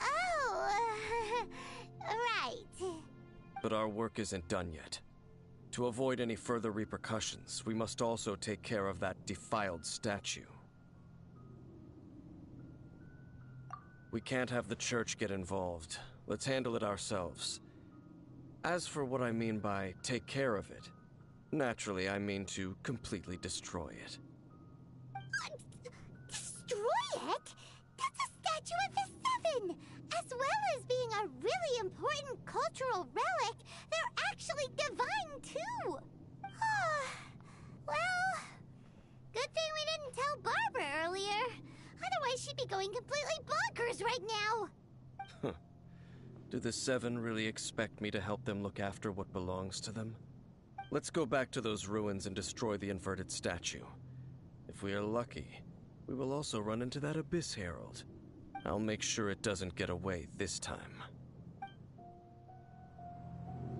Oh, right. But our work isn't done yet. To avoid any further repercussions, we must also take care of that defiled statue. We can't have the church get involved. Let's handle it ourselves. As for what I mean by take care of it, naturally I mean to completely destroy it. Destroy it? That's a statue of the Seven! As well as being a really important cultural relic, they're actually divine too! Well, good thing we didn't tell Barbara earlier. Otherwise she'd be going completely bonkers right now! Do the Seven really expect me to help them look after what belongs to them? Let's go back to those ruins and destroy the inverted statue. If we are lucky, we will also run into that Abyss Herald. I'll make sure it doesn't get away this time.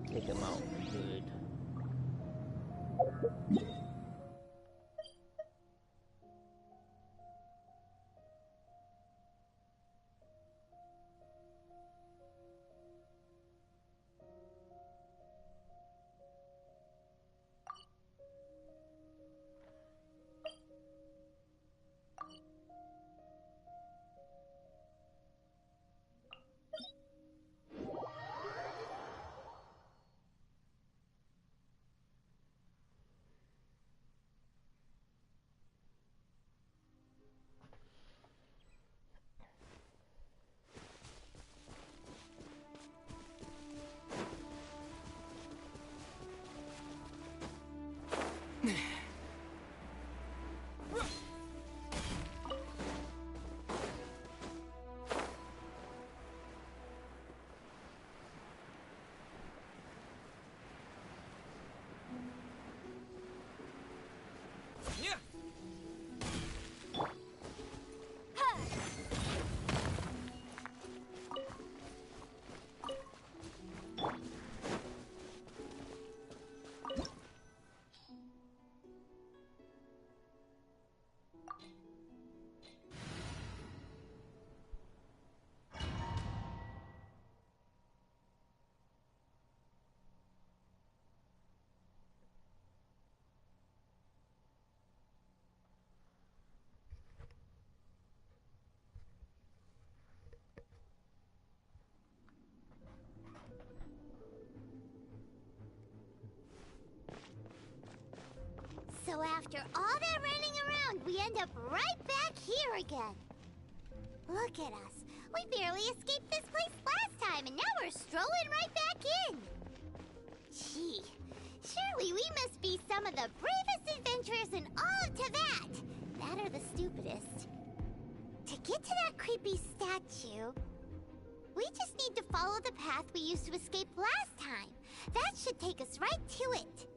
Take him out. Good. So after all that running around, we end up right back here again. Look at us. We barely escaped this place last time, and now we're strolling right back in. Gee, surely we must be some of the bravest adventurers in all of Teyvat. That or the stupidest. To get to that creepy statue, we just need to follow the path we used to escape last time. That should take us right to it.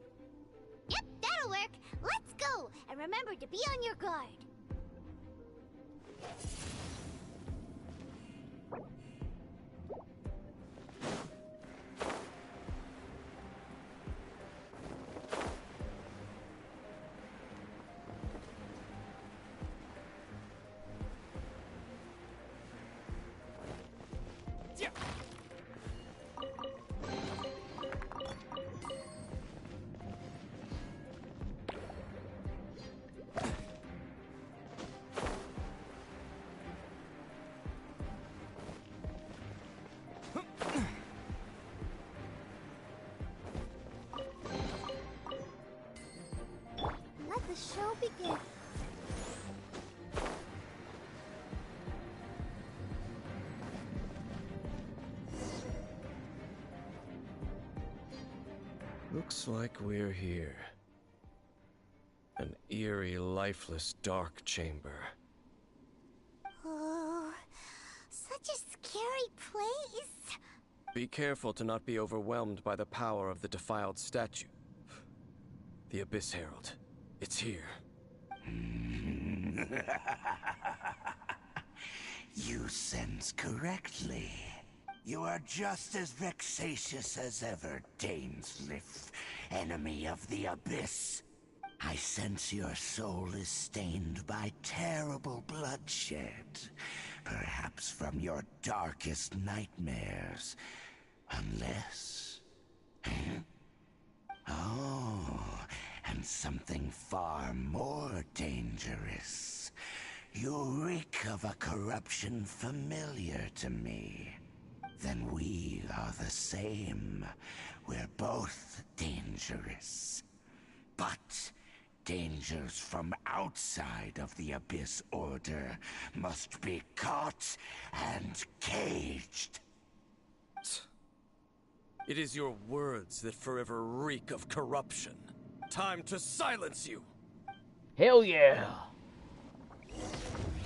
Yep, that'll work. Let's go, and remember to be on your guard. Let the show begin. Looks like we're here. An eerie, lifeless, dark chamber. Oh, such a scary place. Be careful to not be overwhelmed by the power of the defiled statue. The Abyss Herald. It's here. You you sense correctly. You are just as vexatious as ever, Dainsliff, enemy of the Abyss. I sense your soul is stained by terrible bloodshed, perhaps from your darkest nightmares, unless... Oh, and something far more dangerous. You reek of a corruption familiar to me. Then we are the same. We're both dangerous. But dangers from outside of the Abyss Order must be caught and caged. It is your words that forever reek of corruption. Time to silence you! Hell yeah!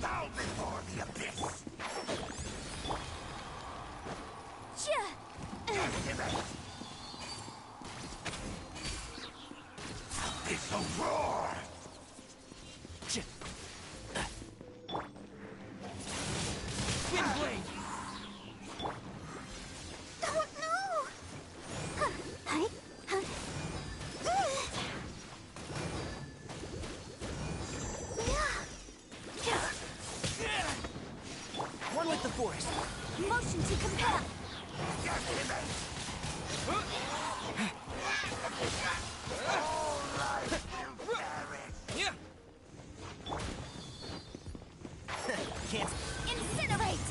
Bow before the Abyss! Activate! Abyssal roar! Wind blade! Oh no! Hi. One with the force. Motion to compel. Can't. Incinerate.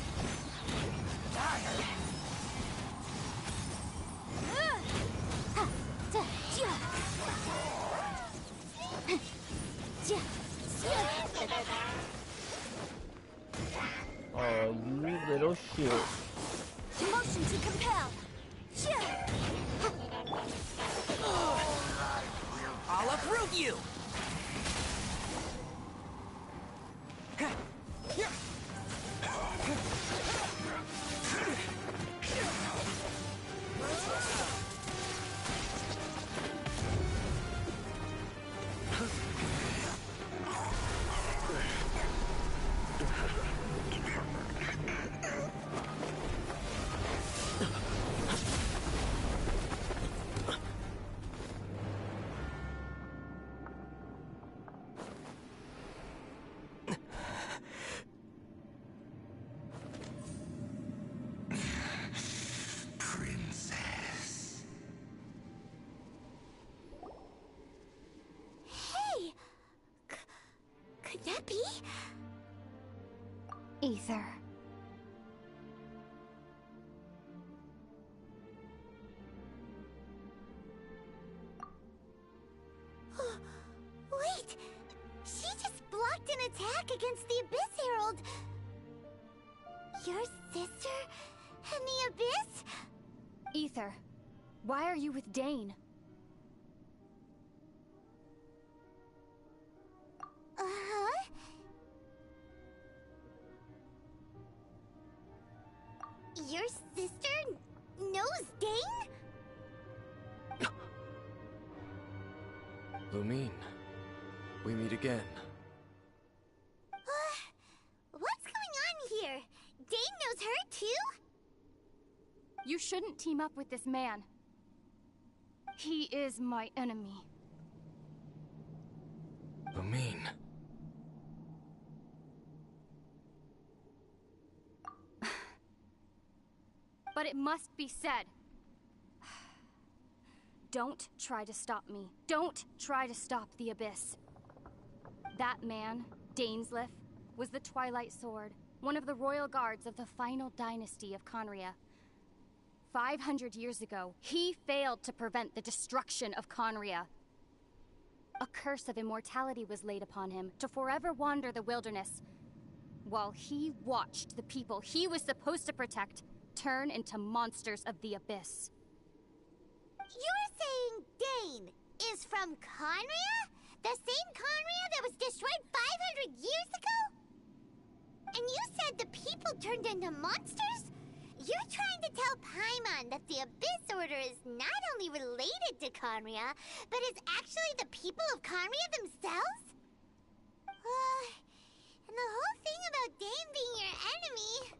Oh, you little shit. Motion to compel. I'll uproot you! Could that be? Ether. Wait! She just blocked an attack against the Abyss Herald! Your sister and the Abyss? Ether, why are you with Dane? Uh-huh. Your sister knows Dane? Lumine, we meet again. What's going on here? Dane knows her too? You shouldn't team up with this man. He is my enemy. Lumine. But it must be said. Don't try to stop me. Don't try to stop the Abyss. That man, Dainsliff, was the Twilight Sword, one of the royal guards of the final dynasty of Conria. 500 years ago, he failed to prevent the destruction of Conria. A curse of immortality was laid upon him to forever wander the wilderness, while he watched the people he was supposed to protect turn into monsters of the Abyss. You're saying Dane is from Conria? The same Conria that was destroyed 500 years ago? And you said the people turned into monsters? You're trying to tell Paimon that the Abyss Order is not only related to Conria, but is actually the people of Conria themselves? And the whole thing about Dane being your enemy...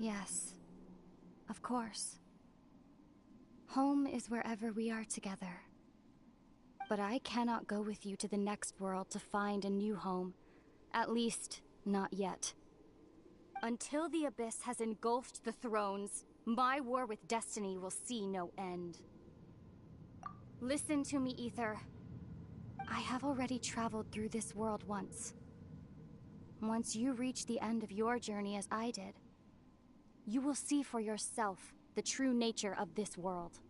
Yes, of course. Home is wherever we are together. But I cannot go with you to the next world to find a new home. At least, not yet. Until the Abyss has engulfed the thrones, my war with Destiny will see no end. Listen to me, Ether. I have already traveled through this world once. Once you reach the end of your journey as I did, you will see for yourself the true nature of this world.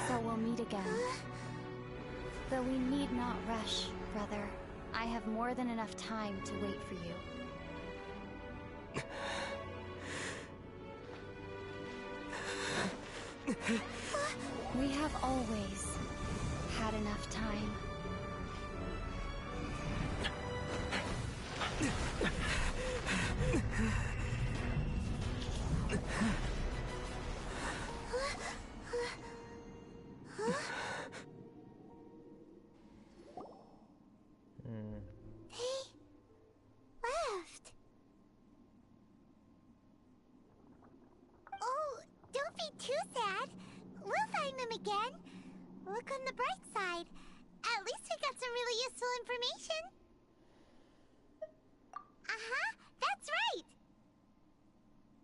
So we'll meet again. Though we need not rush, brother. I have more than enough time to wait for you. We have always had enough time. Left. Oh, don't be too sad. We'll find them again. Look on the bright side. At least we got some really useful information. That's right.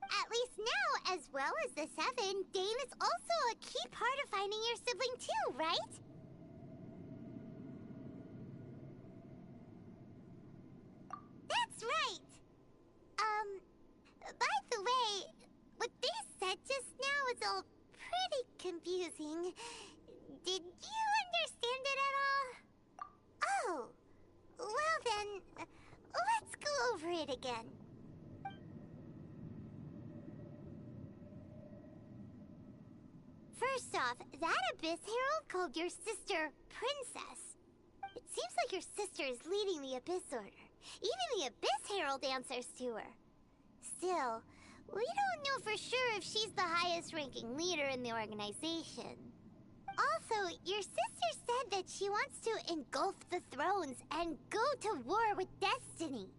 At least now, as well as the Seven, Dane is also a key part of finding your sibling too, right? That's right. By the way, what they said just now is all pretty confusing. Did you understand it at all? Oh, well then, let's go over it again. First off, that Abyss Herald called your sister Princess. It seems like your sister is leading the Abyss Order. Even the Abyss Herald answers to her. Still, we don't know for sure if she's the highest-ranking leader in the organization. Also, your sister said that she wants to engulf the thrones and go to war with Destiny.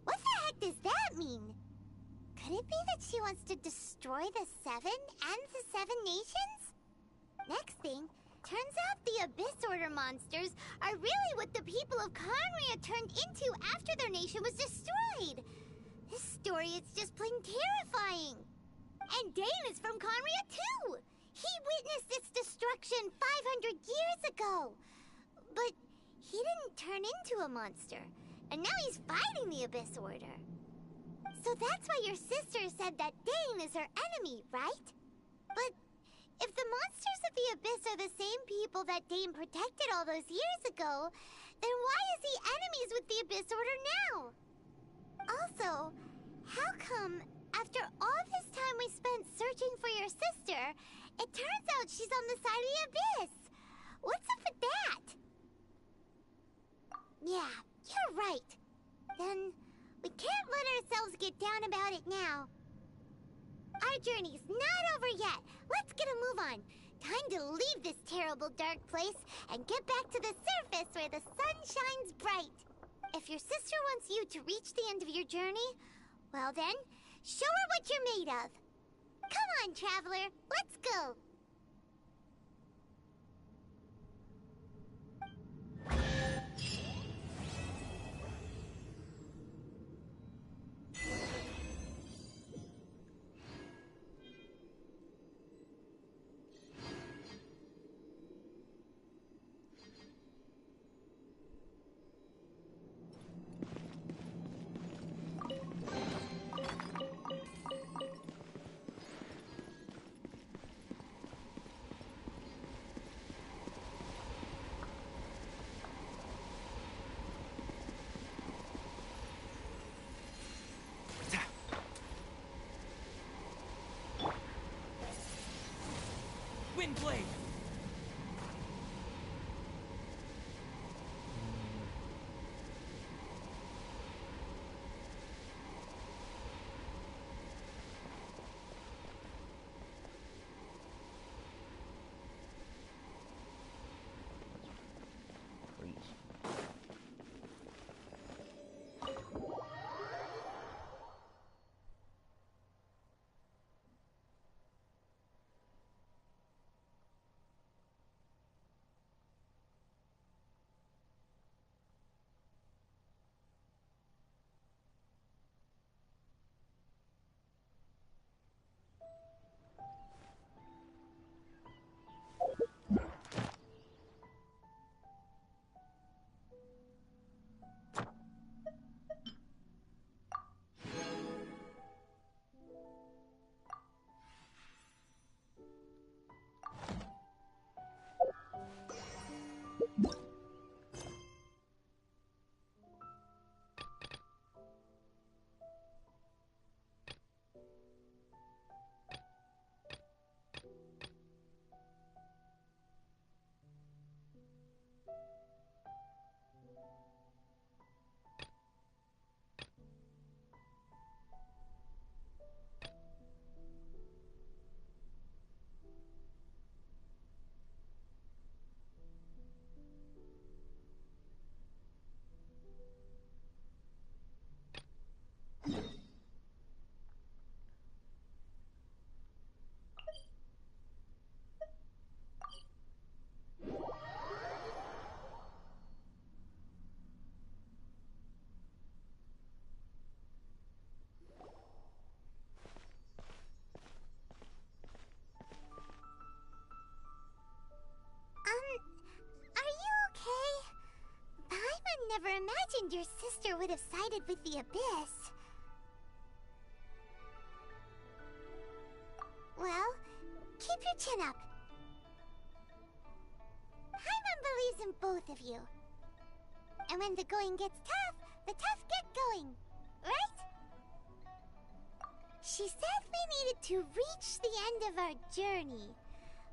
What the heck does that mean? Could it be that she wants to destroy the Seven and the Seven Nations? Next thing, turns out the Abyss Order monsters are really what the people of Conria turned into after their nation was destroyed. This story is just plain terrifying. And Dane is from Conria too. He witnessed its destruction 500 years ago. But he didn't turn into a monster. And now he's fighting the Abyss Order. So that's why your sister said that Dane is her enemy, right? But if the monsters of the Abyss are the same people that Dane protected all those years ago, then why is he enemies with the Abyss Order now? Also, how come, after all this time we spent searching for your sister, it turns out she's on the side of the Abyss? What's up with that? Yeah, you're right. Then we can't let ourselves get down about it now. Our journey's not over yet. Let's get a move on. Time to leave this terrible dark place and get back to the surface where the sun shines bright. If your sister wants you to reach the end of your journey, well then, show her what you're made of. Come on, traveler, let's go. Windblade! Freeze. your sister would have sided with the Abyss. Well, keep your chin up. Paimon believes in both of you. And when the going gets tough, the tough get going, right? She said we needed to reach the end of our journey.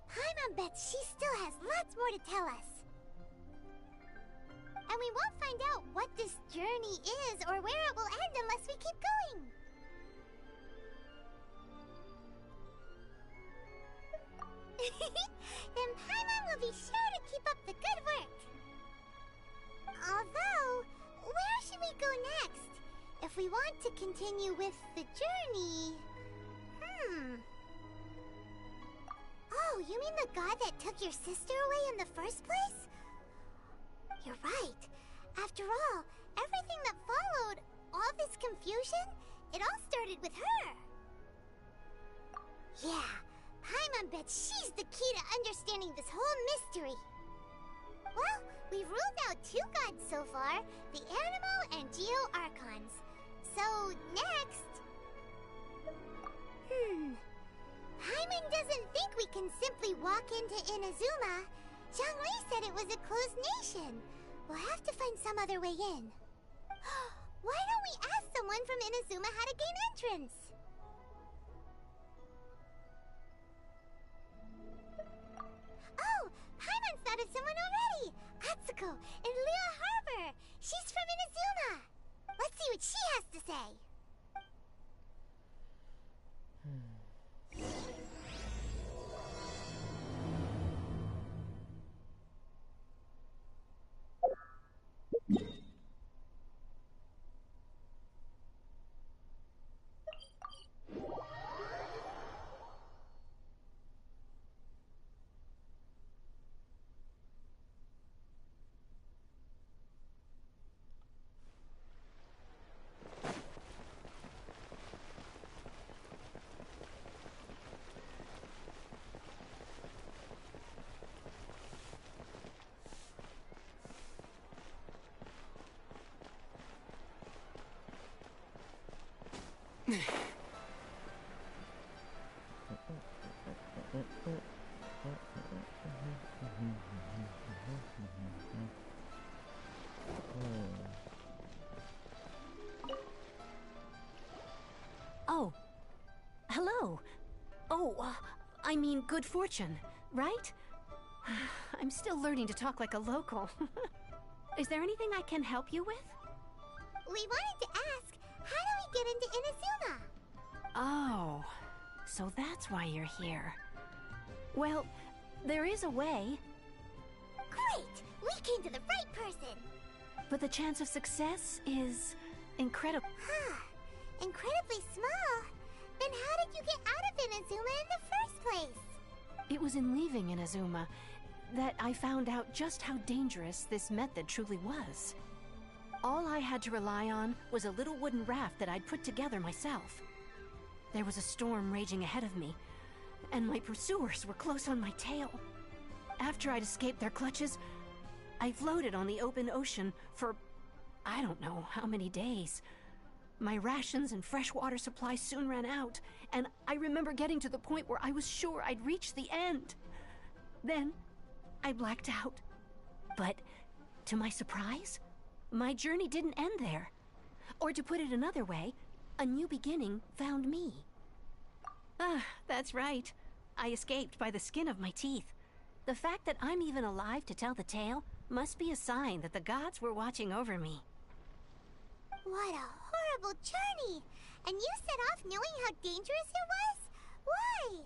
Paimon bets she still has lots more to tell us. And we won't find out what this journey is or where it will end unless we keep going. Then Paimon will be sure to keep up the good work. Although, where should we go next? If we want to continue with the journey... Oh, you mean the god that took your sister away in the first place? You're right. After all, everything that followed, all this confusion, it all started with her. Yeah, Paimon bets she's the key to understanding this whole mystery. Well, we've ruled out 2 gods so far, the Animo and Geo Archons. So, next... Paimon doesn't think we can simply walk into Inazuma. Zhongli said it was a closed nation. We'll have to find some other way in. Why don't we ask someone from Inazuma how to gain entrance? Oh, Paimon's thought of someone already! Atsuko in Lea Harbor! She's from Inazuma! Let's see what she has to say! Oh. Hello. Oh, I mean good fortune, right? I'm still learning to talk like a local. Is there anything I can help you with? We wanted to ask, how do we get into Inazuma? Oh, so that's why you're here. Well, there is a way. Great! We came to the right person! But the chance of success is incredible. Huh. Incredibly small? Then how did you get out of Inazuma in the first place? It was in leaving Inazuma that I found out just how dangerous this method truly was. All I had to rely on was a little wooden raft that I'd put together myself. There was a storm raging ahead of me, and my pursuers were close on my tail. After I'd escaped their clutches, I floated on the open ocean for I don't know how many days. My rations and fresh water supply soon ran out, and I remember getting to the point where I was sure I'd reached the end. Then, I blacked out. But, to my surprise, my journey didn't end there. Or to put it another way, a new beginning found me. Ah, that's right. I escaped by the skin of my teeth. The fact that I'm even alive to tell the tale must be a sign that the gods were watching over me. What a horrible journey! And you set off knowing how dangerous it was? Why?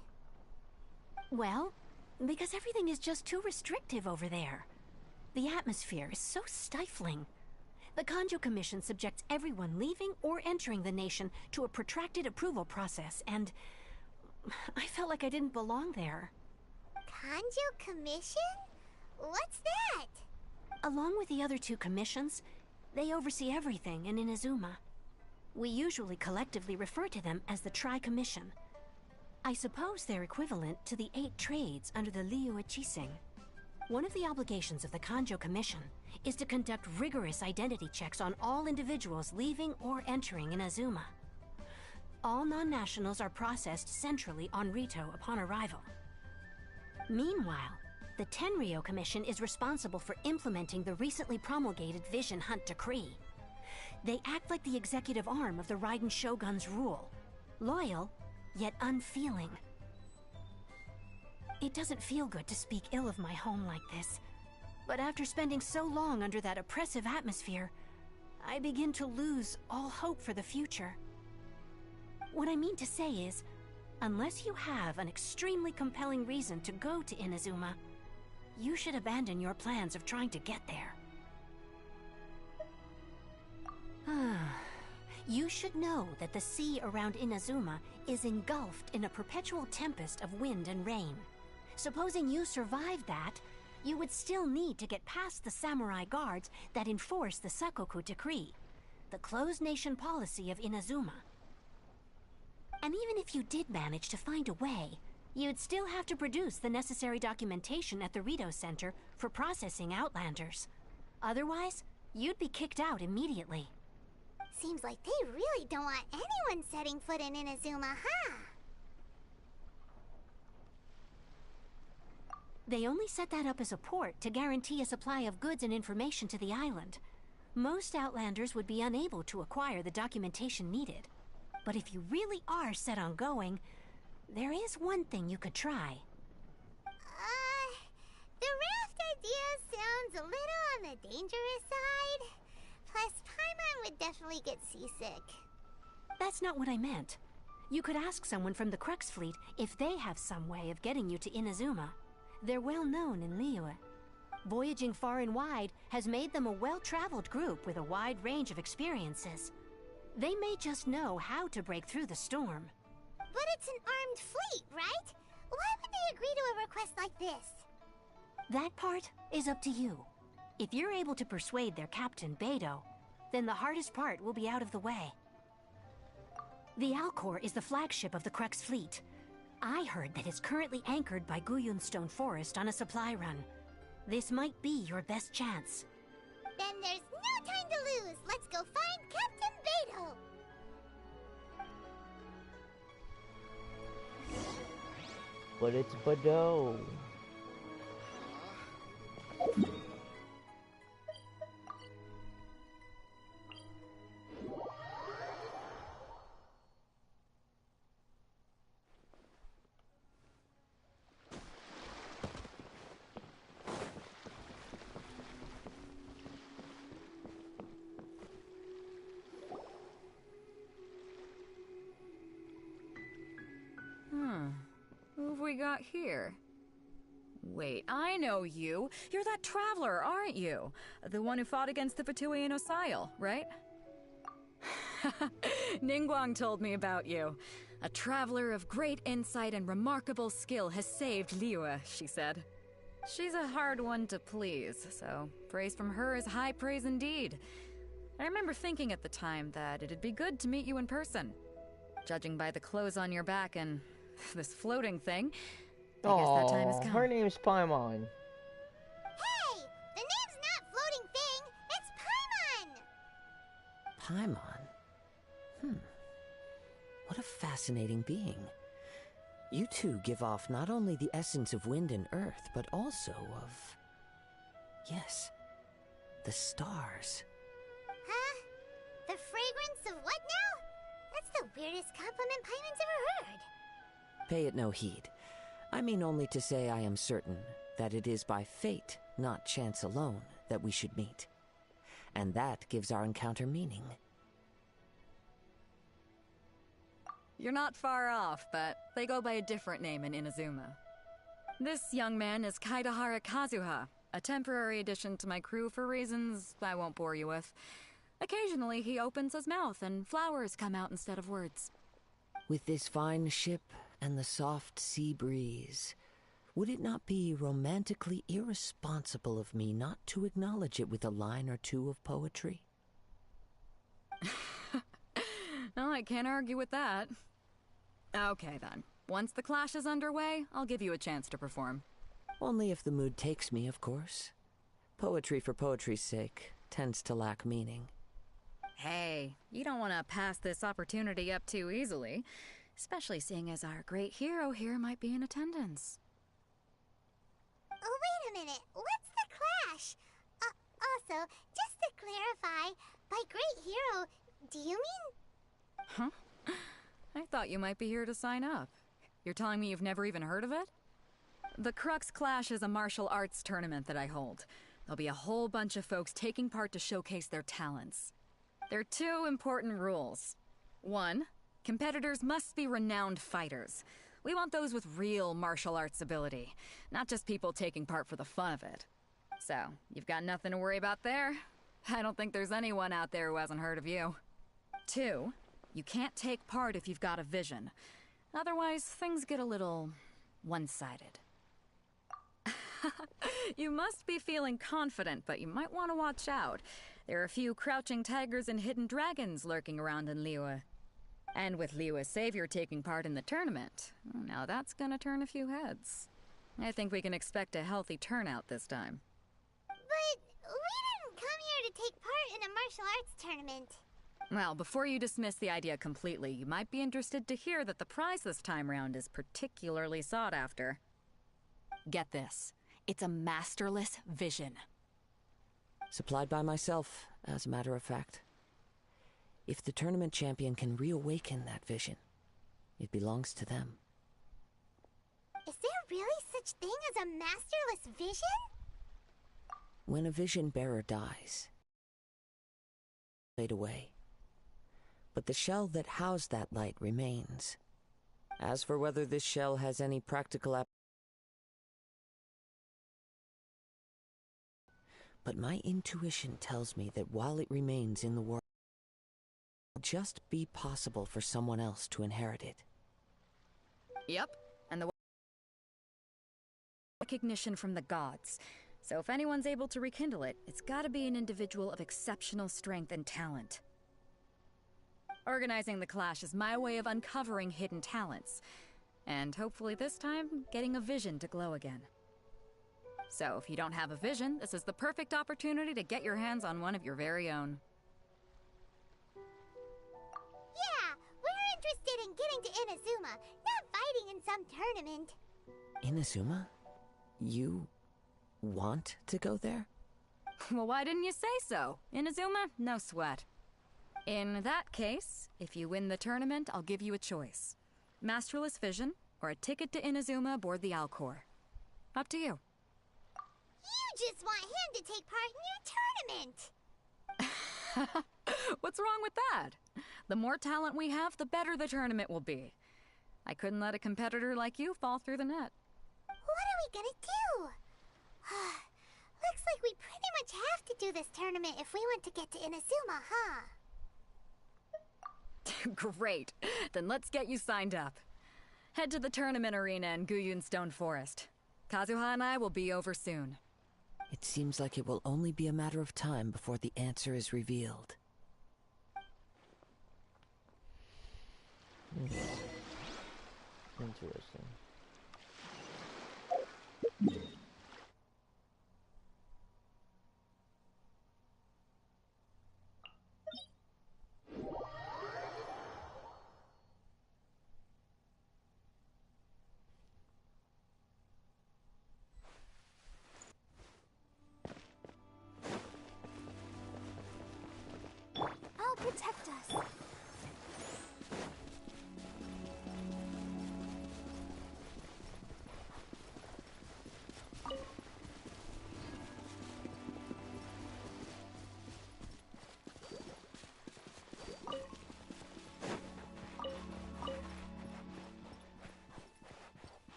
Well, because everything is just too restrictive over there. The atmosphere is so stifling. The Kanjo Commission subjects everyone leaving or entering the nation to a protracted approval process, and I felt like I didn't belong there. Kanjo Commission? What's that? Along with the other 2 commissions, they oversee everything in Inazuma. We usually collectively refer to them as the Tri-Commission. I suppose they're equivalent to the 8 trades under the Liu Ichising. One of the obligations of the Kanjo Commission is to conduct rigorous identity checks on all individuals leaving or entering Inazuma. All non-nationals are processed centrally on Rito upon arrival. Meanwhile, the Tenryo Commission is responsible for implementing the recently promulgated Vision Hunt Decree. They act like the executive arm of the Raiden Shogun's rule. Loyal, yet unfeeling. It doesn't feel good to speak ill of my home like this, but after spending so long under that oppressive atmosphere, I begin to lose all hope for the future. What I mean to say is, unless you have an extremely compelling reason to go to Inazuma, you should abandon your plans of trying to get there. You should know that the sea around Inazuma is engulfed in a perpetual tempest of wind and rain. Supposing you survived that, you would still need to get past the samurai guards that enforce the Sakoku Decree, the closed nation policy of Inazuma. And even if you did manage to find a way, you'd still have to produce the necessary documentation at the Rito Center for processing Outlanders. Otherwise, you'd be kicked out immediately. Seems like they really don't want anyone setting foot in Inazuma, huh? They only set that up as a port to guarantee a supply of goods and information to the island. Most Outlanders would be unable to acquire the documentation needed. But if you really are set on going, there is one thing you could try. The raft idea sounds a little on the dangerous side. Plus, Paimon would definitely get seasick. That's not what I meant. You could ask someone from the Crux Fleet if they have some way of getting you to Inazuma. They're well known in Liyue. Voyaging far and wide has made them a well-traveled group with a wide range of experiences. They may just know how to break through the storm. But it's an armed fleet, right? Why would they agree to a request like this? That part is up to you. If you're able to persuade their captain, Beidou, then the hardest part will be out of the way. The Alcor is the flagship of the Crux Fleet. I heard that it's currently anchored by Guyunstone Forest on a supply run. This might be your best chance. Then there's no time to lose. Let's go find Captain Beidou. But it's Beidou. Who have we got here? Wait, I know you. You're that traveler, aren't you? The one who fought against the Fatui and Osail, right? Ningguang told me about you. A traveler of great insight and remarkable skill has saved Liyue, she said. She's a hard one to please, so praise from her is high praise indeed. I remember thinking at the time that it'd be good to meet you in person. Judging by the clothes on your back and this floating thing, I guess that time has come. Her name's Paimon. Hey! The name's not Floating Thing! It's Paimon! Paimon? What a fascinating being. You two give off not only the essence of wind and earth, but also of... yes, the stars. Huh? The fragrance of what now? That's the weirdest compliment Paimon's ever heard. Pay it no heed. I mean only to say I am certain that it is by fate, not chance alone, that we should meet. And that gives our encounter meaning. You're not far off, but they go by a different name in Inazuma. This young man is Kaidahara Kazuha, a temporary addition to my crew for reasons I won't bore you with. Occasionally he opens his mouth and flowers come out instead of words. With this fine ship and the soft sea breeze, would it not be romantically irresponsible of me not to acknowledge it with a line or two of poetry? No, I can't argue with that. Okay then. Once the clash is underway, I'll give you a chance to perform. Only if the mood takes me, of course. Poetry for poetry's sake tends to lack meaning. Hey, you don't want to pass this opportunity up too easily, especially seeing as our great hero here might be in attendance. Oh, wait a minute. What's the clash? Also, just to clarify, by great hero, do you mean... Huh? I thought you might be here to sign up. You're telling me you've never even heard of it? The Crux Clash is a martial arts tournament that I hold. There'll be a whole bunch of folks taking part to showcase their talents. There are 2 important rules. 1, competitors must be renowned fighters. We want those with real martial arts ability, not just people taking part for the fun of it. So, you've got nothing to worry about there. I don't think there's anyone out there who hasn't heard of you. 2, you can't take part if you've got a vision. Otherwise, things get a little one-sided. You must be feeling confident, but you might want to watch out. There are a few crouching tigers and hidden dragons lurking around in Liyue. And with Liyue's savior taking part in the tournament, now that's gonna turn a few heads. I think we can expect a healthy turnout this time. But we didn't come here to take part in a martial arts tournament. Well, before you dismiss the idea completely, you might be interested to hear that the prize this time round is particularly sought after. Get this. It's a masterless vision. Supplied by myself, as a matter of fact. If the tournament champion can reawaken that vision, it belongs to them. Is there really such thing as a masterless vision? When a vision bearer dies, fade away. But the shell that housed that light remains. As for whether this shell has any practical but my intuition tells me that while it remains in the world, it will just be possible for someone else to inherit it. Yep, and the recognition from the gods. So if anyone's able to rekindle it, it's gotta be an individual of exceptional strength and talent. Organizing the clash is my way of uncovering hidden talents. And hopefully this time, getting a vision to glow again. So if you don't have a vision, this is the perfect opportunity to get your hands on one of your very own. Yeah, we're interested in getting to Inazuma, not fighting in some tournament. Inazuma? You want to go there? Well, why didn't you say so? Inazuma? No sweat. In that case, if you win the tournament, I'll give you a choice. Masterless Vision, or a ticket to Inazuma aboard the Alcor. Up to you. You just want him to take part in your tournament! What's wrong with that? The more talent we have, the better the tournament will be. I couldn't let a competitor like you fall through the net. What are we gonna do? Looks like we pretty much have to do this tournament if we want to get to Inazuma, huh? Great. Then let's get you signed up. Head to the tournament arena in Guyun Stone Forest. Kazuha and I will be over soon. It seems like it will only be a matter of time before the answer is revealed. Interesting. I'll protect us.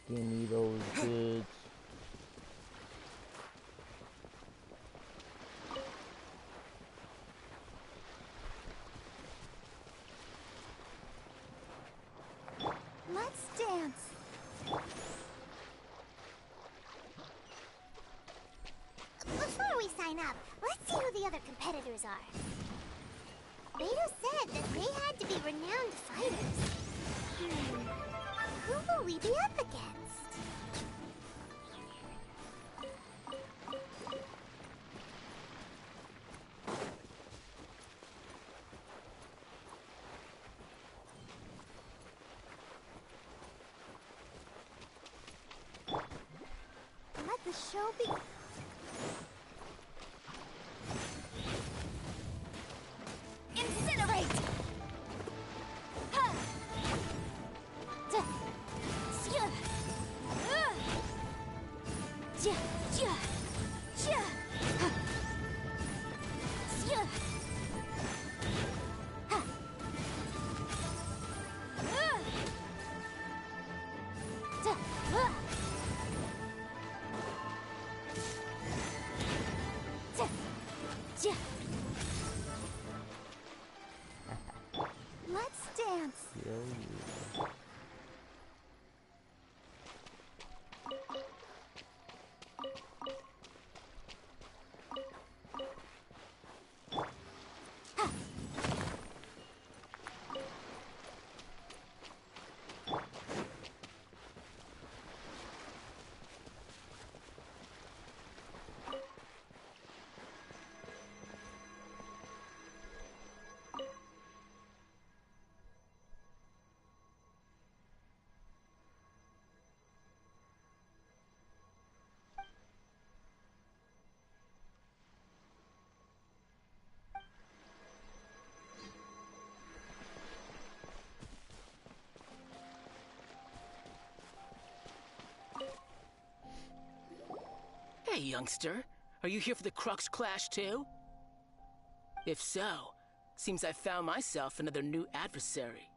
Give me those goods. Let's dance. Before we sign up, let's see who the other competitors are. Beto said that they had to be renowned fighters. Who will we be up against? Let the show begin. Incinerate! Ha! Duh! Sia! Jia! Jia! Jia! Ha! Sia! Ha! Duh! Duh! Jia! Let's dance. Yeah. Hey, youngster. Are you here for the Crux Clash too? If so, seems I found myself another new adversary.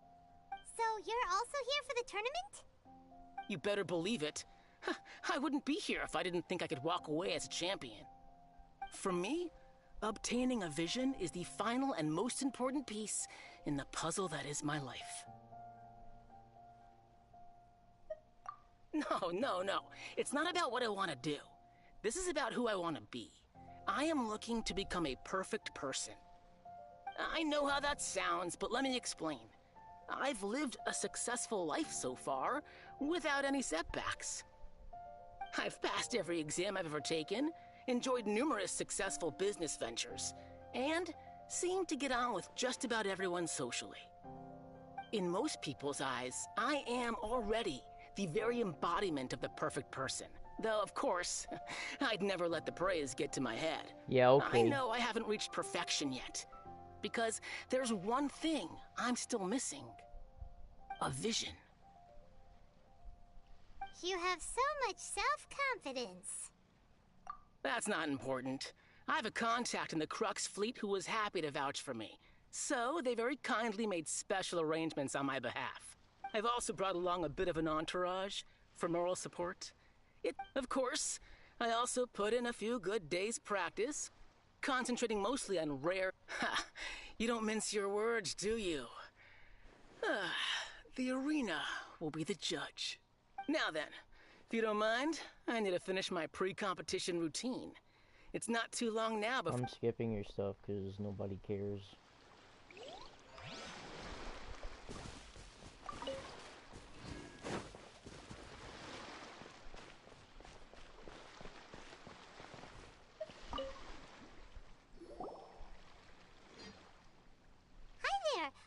So you're also here for the tournament? You better believe it. I wouldn't be here if I didn't think I could walk away as a champion. For me, obtaining a vision is the final and most important piece in the puzzle that is my life. No. It's not about what I want to do. This is about who I want to be. I am looking to become a perfect person. I know how that sounds, but let me explain. I've lived a successful life so far, without any setbacks. I've passed every exam I've ever taken, enjoyed numerous successful business ventures, and seemed to get on with just about everyone socially. In most people's eyes, I am already the very embodiment of the perfect person. Though, of course, I'd never let the praise get to my head. Yeah, okay. I know I haven't reached perfection yet, because there's one thing I'm still missing. A vision. You have so much self-confidence. That's not important. I have a contact in the Crux fleet who was happy to vouch for me. So, they very kindly made special arrangements on my behalf. I've also brought along a bit of an entourage for moral support. Of course, I also put in a few good days' practice, concentrating mostly on rare... Ha! You don't mince your words, do you? The arena will be the judge. Now then, if you don't mind, I need to finish my pre-competition routine. It's not too long now before... I'm skipping your stuff because nobody cares.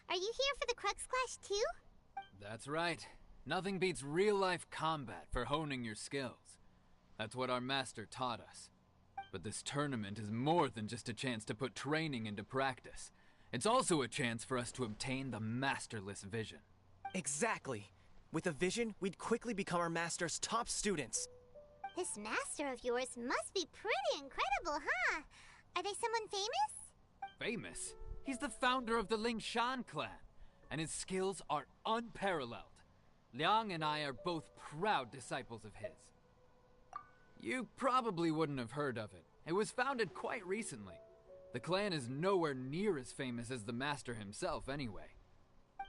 Are you here for the Crux Clash too? That's right. Nothing beats real-life combat for honing your skills. That's what our master taught us. But this tournament is more than just a chance to put training into practice. It's also a chance for us to obtain the masterless vision. Exactly. With a vision, we'd quickly become our master's top students. This master of yours must be pretty incredible, huh? Are they someone famous? Famous? He's the founder of the Ling Shan clan, and his skills are unparalleled. Liang and I are both proud disciples of his. You probably wouldn't have heard of it. It was founded quite recently. The clan is nowhere near as famous as the master himself anyway.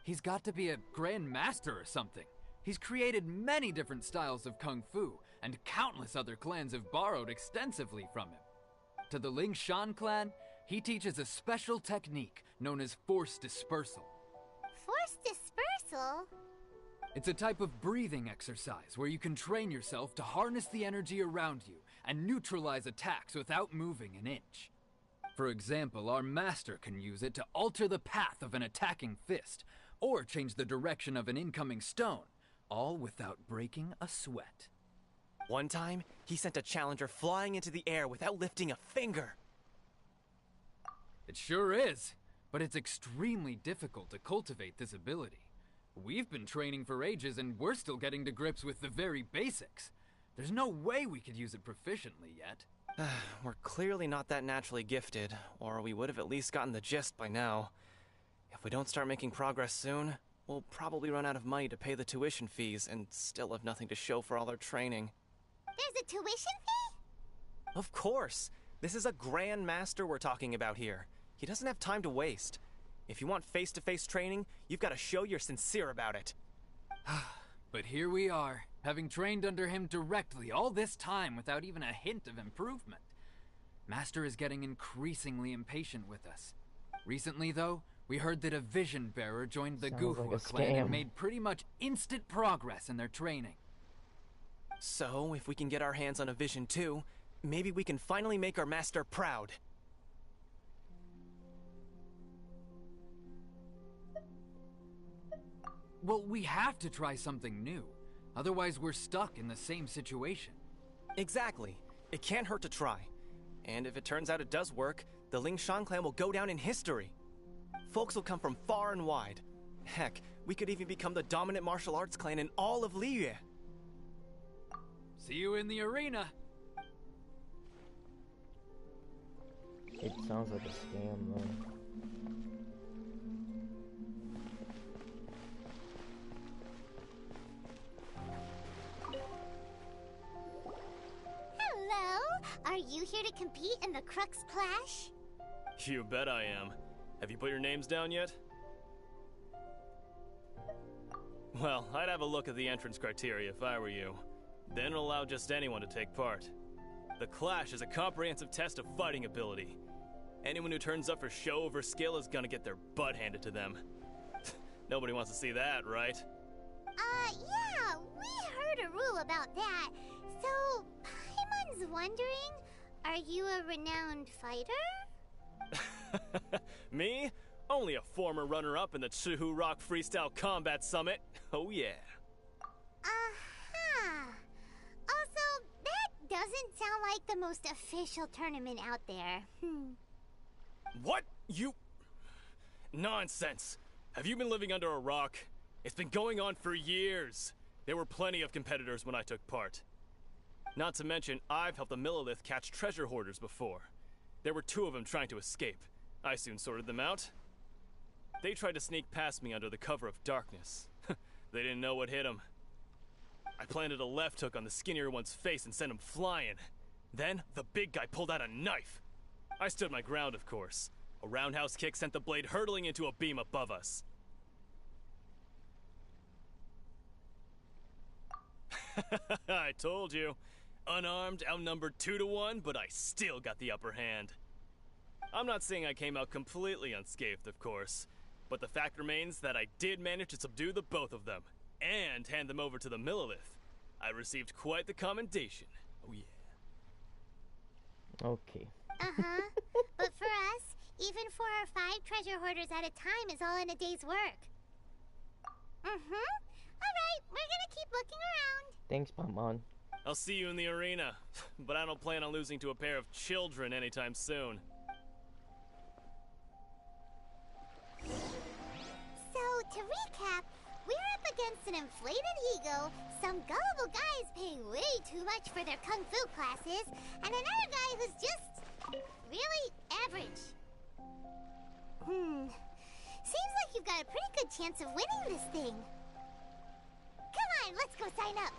He's got to be a grand master or something. He's created many different styles of kung fu, and countless other clans have borrowed extensively from him. To the Ling Shan clan, he teaches a special technique known as force dispersal. Force dispersal? It's a type of breathing exercise where you can train yourself to harness the energy around you and neutralize attacks without moving an inch. For example, our master can use it to alter the path of an attacking fist, or change the direction of an incoming stone, all without breaking a sweat. One time, he sent a challenger flying into the air without lifting a finger. It sure is, but it's extremely difficult to cultivate this ability. We've been training for ages and we're still getting to grips with the very basics. There's no way we could use it proficiently yet. We're clearly not that naturally gifted, or we would have at least gotten the gist by now. If we don't start making progress soon, we'll probably run out of money to pay the tuition fees and still have nothing to show for all our training. There's a tuition fee? Of course! This is a Grand Master we're talking about here. He doesn't have time to waste. If you want face-to-face training, you've got to show you're sincere about it. But here we are, having trained under him directly all this time without even a hint of improvement. Master is getting increasingly impatient with us. Recently, though, we heard that a vision bearer joined the Guhua clan and made pretty much instant progress in their training. So, if we can get our hands on a vision too, maybe we can finally make our master proud. Well, we have to try something new. Otherwise, we're stuck in the same situation. Exactly. It can't hurt to try. And if it turns out it does work, the Ling Shan clan will go down in history. Folks will come from far and wide. Heck, we could even become the dominant martial arts clan in all of Liyue. See you in the arena. It sounds like a scam, though. Hello? Are you here to compete in the Crux Clash? You bet I am. Have you put your names down yet? Well, I'd have a look at the entrance criteria if I were you. Then allow just anyone to take part. The Clash is a comprehensive test of fighting ability. Anyone who turns up for show over skill is gonna get their butt handed to them. Nobody wants to see that, right? Yeah, we heard a rule about that. So, Paimon's wondering, are you a renowned fighter? Me? Only a former runner-up in the Chihu Rock Freestyle Combat Summit. Oh yeah. Also, that doesn't sound like the most official tournament out there. What? You... Nonsense. Have you been living under a rock? It's been going on for years. There were plenty of competitors when I took part. Not to mention, I've helped the Millilith catch treasure hoarders before. There were 2 of them trying to escape. I soon sorted them out. They tried to sneak past me under the cover of darkness. They didn't know what hit them. I planted a left hook on the skinnier one's face and sent him flying. Then, the big guy pulled out a knife. I stood my ground, of course. A roundhouse kick sent the blade hurtling into a beam above us. I told you. Unarmed, outnumbered 2 to 1, but I still got the upper hand. I'm not saying I came out completely unscathed, of course, but the fact remains that I did manage to subdue the both of them, and hand them over to the Millilith. I received quite the commendation. Oh yeah. Okay. But for us, even 4 or 5 treasure hoarders at a time is all in a day's work. Alright, we're gonna keep looking around. Thanks, Paimon. I'll see you in the arena, but I don't plan on losing to a pair of children anytime soon. So, to recap, we're up against an inflated ego, some gullible guys paying way too much for their kung fu classes, and another guy who's just really average. Seems like you've got a pretty good chance of winning this thing. on, let's go sign up.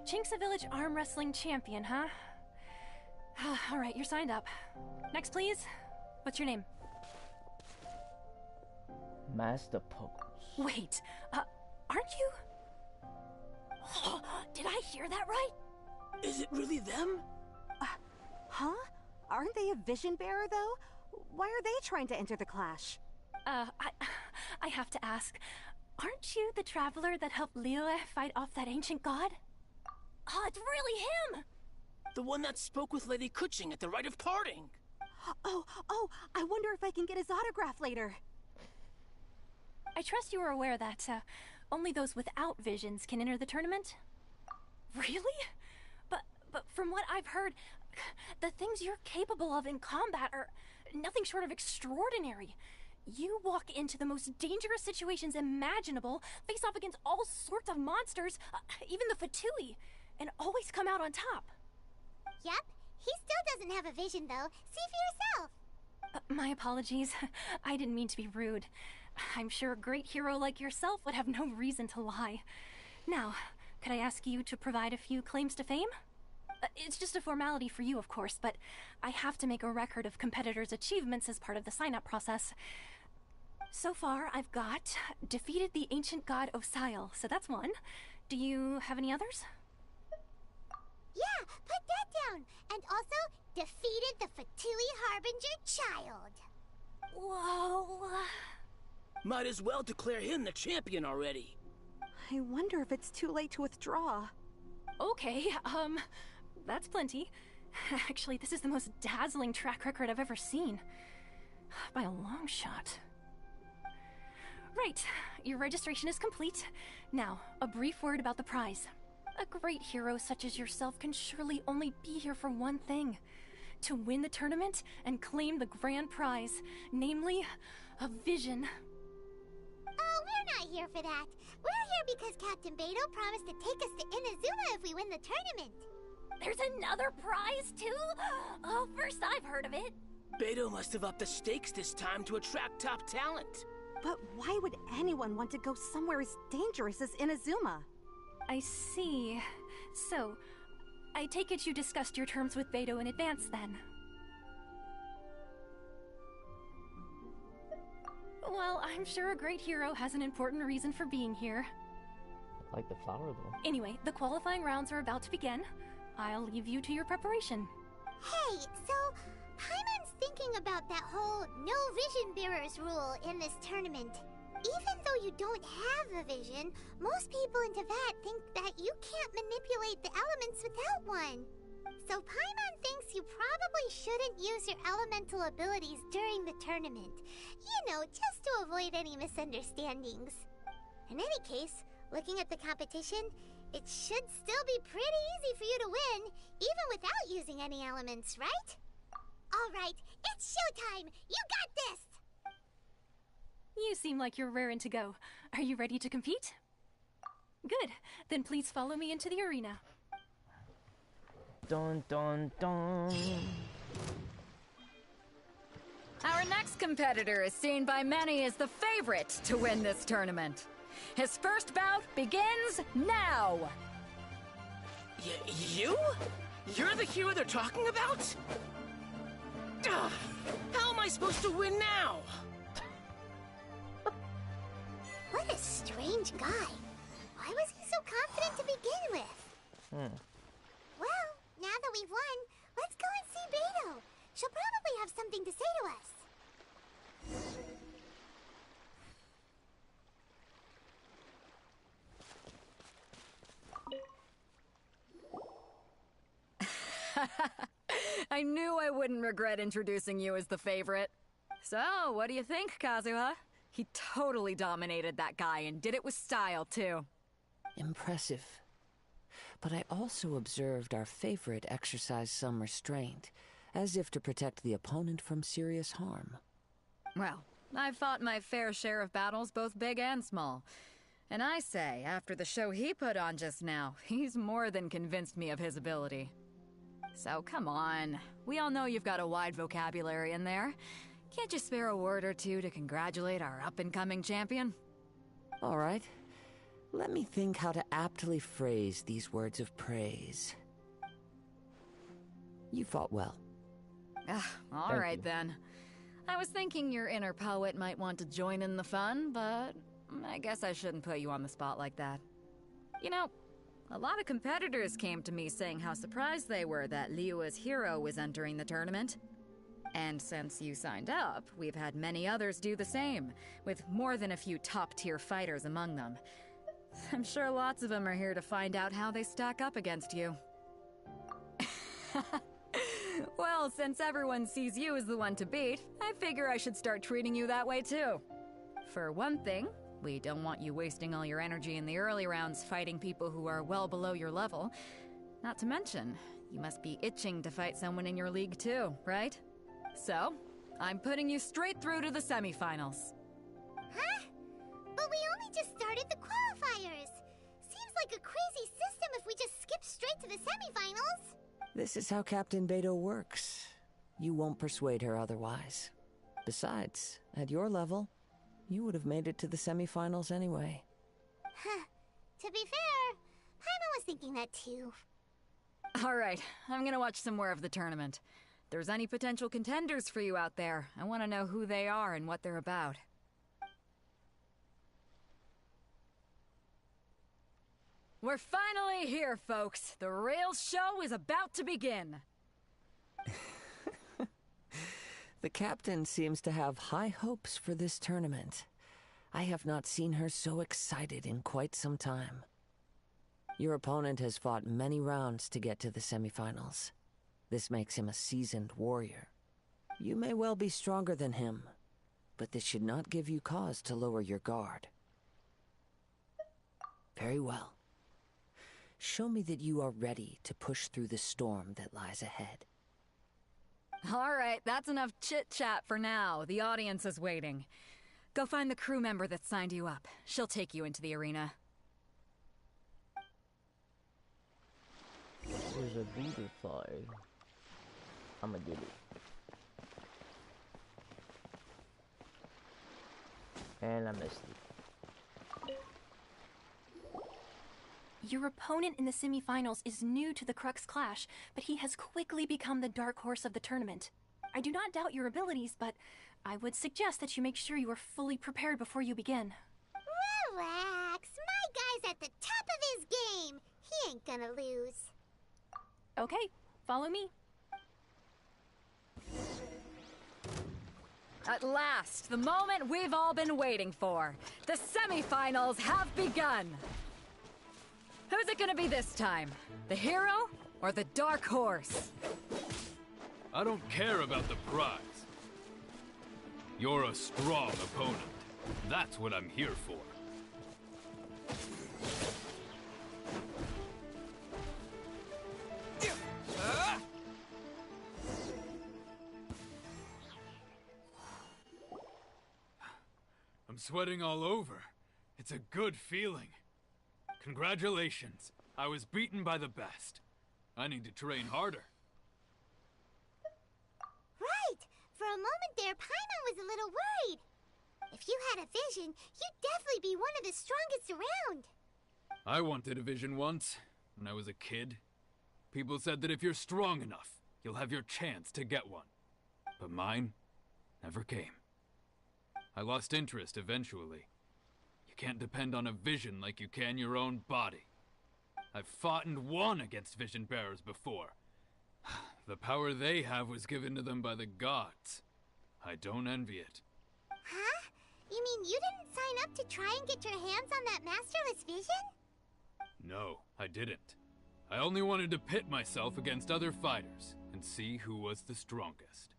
Chinksa Village arm wrestling champion, huh? Alright, you're signed up. Next, please. What's your name? Master Pose. Wait, aren't you? Did I hear that right? Is it really them? Huh? Aren't they a vision bearer, though? Why are they trying to enter the clash? I have to ask. Aren't you the traveler that helped Liyue fight off that ancient god? Oh, it's really him! The one that spoke with Lady Kuching at the rite of parting. Oh, I wonder if I can get his autograph later. I trust you are aware that, only those without visions can enter the tournament? Really? But from what I've heard, the things you're capable of in combat are nothing short of extraordinary. You walk into the most dangerous situations imaginable, face off against all sorts of monsters, even the Fatui, and always come out on top. Yep, he still doesn't have a vision though. See for yourself. My apologies. I didn't mean to be rude. I'm sure a great hero like yourself would have no reason to lie. Now, could I ask you to provide a few claims to fame? It's just a formality for you, of course, but I have to make a record of competitors' achievements as part of the sign-up process. So far, I've got defeated the ancient god Osial, so that's one. Do you have any others? Yeah, put that down. And also, defeated the Fatui Harbinger child. Whoa. Might as well declare him the champion already. I wonder if it's too late to withdraw. Okay, that's plenty. Actually, this is the most dazzling track record I've ever seen. By a long shot. Right, your registration is complete. Now, a brief word about the prize. A great hero such as yourself can surely only be here for one thing. To win the tournament and claim the grand prize, namely, a vision. Oh, we're not here for that. We're here because Captain Beidou promised to take us to Inazuma if we win the tournament. There's another prize, too? Oh, first I've heard of it. Beidou must have upped the stakes this time to attract top talent. But why would anyone want to go somewhere as dangerous as Inazuma? I see. So, I take it you discussed your terms with Beidou in advance, then? Well, I'm sure a great hero has an important reason for being here. I like the flower, though. Anyway, the qualifying rounds are about to begin. I'll leave you to your preparation. Hey, so Paimon's thinking about that whole no vision bearers rule in this tournament. Even though you don't have a vision, most people in Teyvat think that you can't manipulate the elements without one. So Paimon thinks you probably shouldn't use your elemental abilities during the tournament. You know, just to avoid any misunderstandings. In any case, looking at the competition, it should still be pretty easy for you to win, even without using any elements, right? Alright, it's showtime! You got this! You seem like you're raring to go. Are you ready to compete? Good. Then please follow me into the arena. Dun dun dun. Our next competitor is seen by many as the favorite to win this tournament. His first bout begins now! You? You're the hero they're talking about? Ugh, how am I supposed to win now? What a strange guy. Why was he so confident to begin with? Well, now that we've won, let's go and see Beidou. She'll probably have something to say to us. I knew I wouldn't regret introducing you as the favorite. So, what do you think, Kazuha? He totally dominated that guy and did it with style, too. Impressive. but I also observed our favorite exercise some restraint, as if to protect the opponent from serious harm. Well, I've fought my fair share of battles, both big and small. And I say, after the show he put on just now, he's more than convinced me of his ability. So come on, we all know you've got a wide vocabulary in there. Can't you spare a word or two to congratulate our up-and-coming champion? All right. Let me think how to aptly phrase these words of praise. You fought well. All right then. I was thinking your inner poet might want to join in the fun, but I guess I shouldn't put you on the spot like that. You know, a lot of competitors came to me saying how surprised they were that Liyue's hero was entering the tournament. And since you signed up, we've had many others do the same, with more than a few top-tier fighters among them. I'm sure lots of them are here to find out how they stack up against you. Well, since everyone sees you as the one to beat, I figure I should start treating you that way too. For one thing, we don't want you wasting all your energy in the early rounds fighting people who are well below your level. Not to mention, you must be itching to fight someone in your league too, right? So, I'm putting you straight through to the semifinals. Huh? But we only just started the qualifiers. Seems like a crazy system if we just skip straight to the semifinals. This is how Captain Beto works. You won't persuade her otherwise. Besides, at your level, you would have made it to the semifinals anyway. Huh. To be fair, Paimon was thinking that too. Alright, I'm gonna watch some more of the tournament. If there's any potential contenders for you out there, I want to know who they are and what they're about. We're finally here, folks. The real show is about to begin. The captain seems to have high hopes for this tournament. I have not seen her so excited in quite some time. Your opponent has fought many rounds to get to the semifinals. This makes him a seasoned warrior. You may well be stronger than him, but this should not give you cause to lower your guard. Very well. Show me that you are ready to push through the storm that lies ahead. Alright, that's enough chit-chat for now. The audience is waiting. Go find the crew member that signed you up. She'll take you into the arena. There's a butterfly. I'ma get it. And I missed it. Your opponent in the semifinals is new to the Crux Clash, but he has quickly become the dark horse of the tournament. I do not doubt your abilities, but I would suggest that you make sure you are fully prepared before you begin. Relax. My guy's at the top of his game. He ain't gonna lose. Okay, follow me. At last, the moment we've all been waiting for. The semifinals have begun. Who's it gonna be this time? The hero or the dark horse? I don't care about the prize. You're a strong opponent. That's what I'm here for. I'm sweating all over. It's a good feeling. Congratulations. I was beaten by the best. I need to train harder. Right! For a moment there, Paimon was a little worried. If you had a vision, you'd definitely be one of the strongest around. I wanted a vision once, when I was a kid. People said that if you're strong enough, you'll have your chance to get one. But mine never came. I lost interest eventually. You can't depend on a vision like you can your own body. I've fought and won against vision bearers before. The power they have was given to them by the gods. I don't envy it. Huh? You mean you didn't sign up to try and get your hands on that masterless vision? No, I didn't. I only wanted to pit myself against other fighters and see who was the strongest.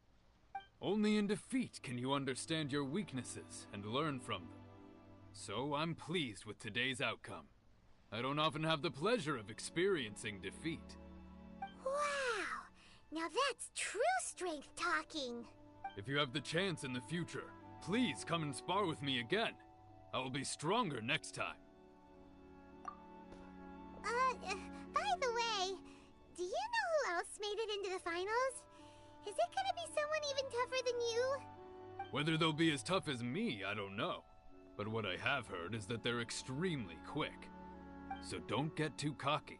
Only in defeat can you understand your weaknesses and learn from them. So I'm pleased with today's outcome. I don't often have the pleasure of experiencing defeat. Wow! Now that's true strength talking. If you have the chance in the future, please come and spar with me again. I will be stronger next time. By the way, do you know who else made it into the finals? Is it gonna be someone even tougher than you? Whether they'll be as tough as me, I don't know. But what I have heard is that they're extremely quick. So don't get too cocky.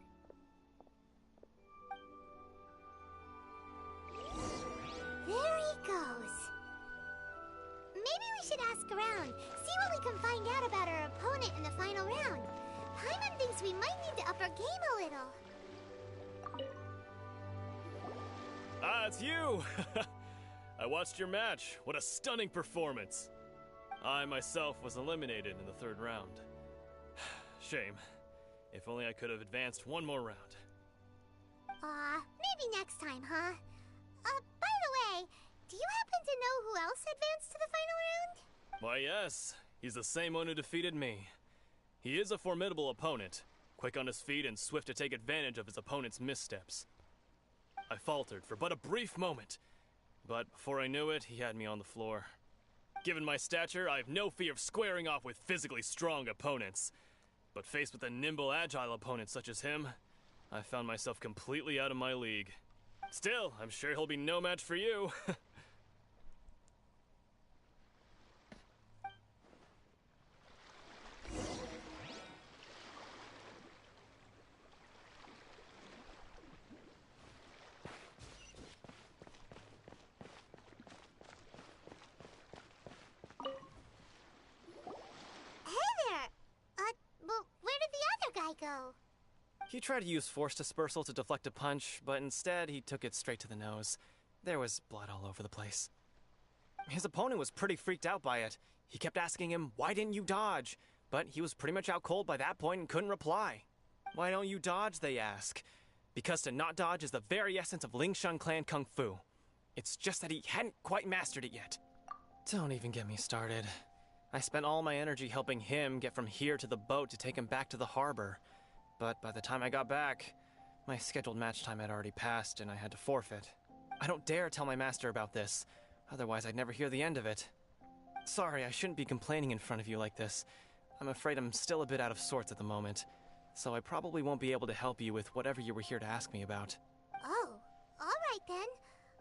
There he goes. Maybe we should ask around, see what we can find out about our opponent in the final round. Paimon thinks we might need to up our game a little. Ah, it's you! I watched your match. What a stunning performance. I myself was eliminated in the third round. Shame. If only I could have advanced one more round. Maybe next time, huh? By the way, do you happen to know who else advanced to the final round? Why, yes. He's the same one who defeated me. He is a formidable opponent, quick on his feet and swift to take advantage of his opponent's missteps. I faltered for but a brief moment, but before I knew it, he had me on the floor. Given my stature, I have no fear of squaring off with physically strong opponents. But faced with a nimble, agile opponent such as him, I found myself completely out of my league. Still, I'm sure he'll be no match for you. Go. He tried to use force dispersal to deflect a punch, but instead he took it straight to the nose. There was blood all over the place. His opponent was pretty freaked out by it. He kept asking him, "Why didn't you dodge?" But he was pretty much out cold by that point and couldn't reply. "Why don't you dodge?" they ask. Because to not dodge is the very essence of Lingshan clan kung fu. It's just that he hadn't quite mastered it yet. Don't even get me started. I spent all my energy helping him get from here to the boat to take him back to the harbor. But by the time I got back, my scheduled match time had already passed and I had to forfeit. I don't dare tell my master about this, otherwise I'd never hear the end of it. Sorry, I shouldn't be complaining in front of you like this. I'm afraid I'm still a bit out of sorts at the moment, so I probably won't be able to help you with whatever you were here to ask me about. Oh, alright then.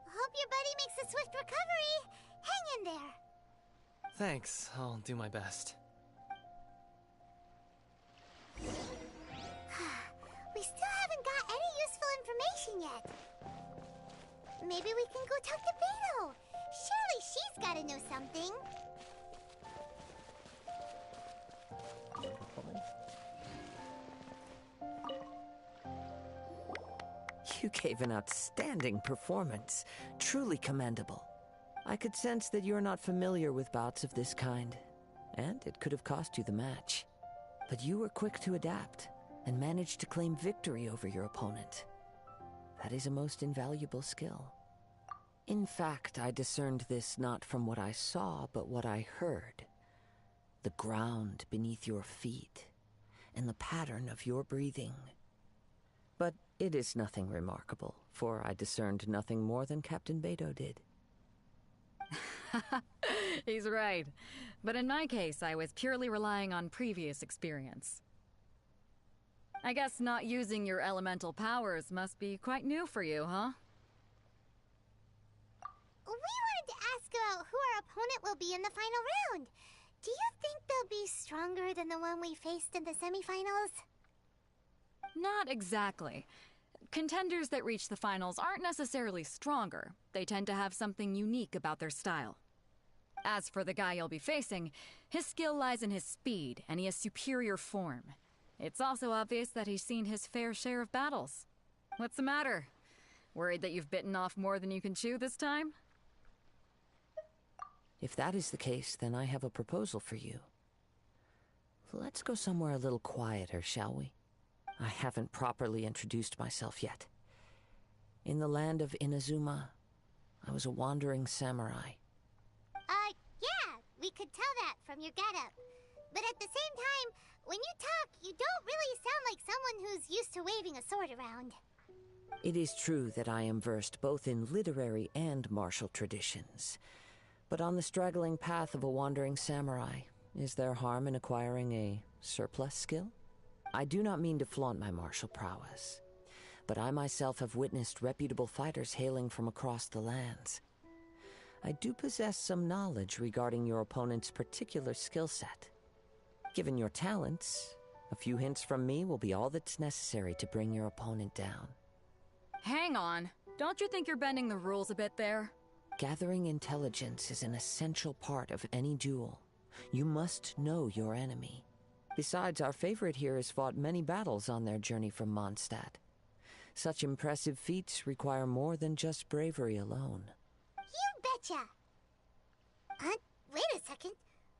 Hope your buddy makes a swift recovery. Hang in there. Thanks, I'll do my best. We still haven't got any useful information yet. Maybe we can go talk to Beto. Surely she's gotta know something. You gave an outstanding performance. Truly commendable. I could sense that you're not familiar with bouts of this kind, and it could have cost you the match. But you were quick to adapt, and managed to claim victory over your opponent. That is a most invaluable skill. In fact, I discerned this not from what I saw, but what I heard. The ground beneath your feet, and the pattern of your breathing. But it is nothing remarkable, for I discerned nothing more than Captain Beto did. He's right. But in my case, I was purely relying on previous experience. I guess not using your elemental powers must be quite new for you, huh? We wanted to ask about who our opponent will be in the final round. Do you think they'll be stronger than the one we faced in the semifinals? Not exactly. Contenders that reach the finals aren't necessarily stronger. They tend to have something unique about their style. As for the guy you'll be facing, his skill lies in his speed, and he has superior form. It's also obvious that he's seen his fair share of battles. What's the matter? Worried that you've bitten off more than you can chew this time? If that is the case, then I have a proposal for you. Let's go somewhere a little quieter, shall we? I haven't properly introduced myself yet. In the land of Inazuma, I was a wandering samurai. Yeah, we could tell that from your getup. But at the same time, When you talk, you don't really sound like someone who's used to waving a sword around. It is true that I am versed both in literary and martial traditions. But on the straggling path of a wandering samurai, is there harm in acquiring a surplus skill? I do not mean to flaunt my martial prowess, but I myself have witnessed reputable fighters hailing from across the lands. I do possess some knowledge regarding your opponent's particular skill set. Given your talents, a few hints from me will be all that's necessary to bring your opponent down. Hang on. Don't you think you're bending the rules a bit there? Gathering intelligence is an essential part of any duel. You must know your enemy. Besides, our favorite here has fought many battles on their journey from Mondstadt. Such impressive feats require more than just bravery alone. You betcha! Wait a second.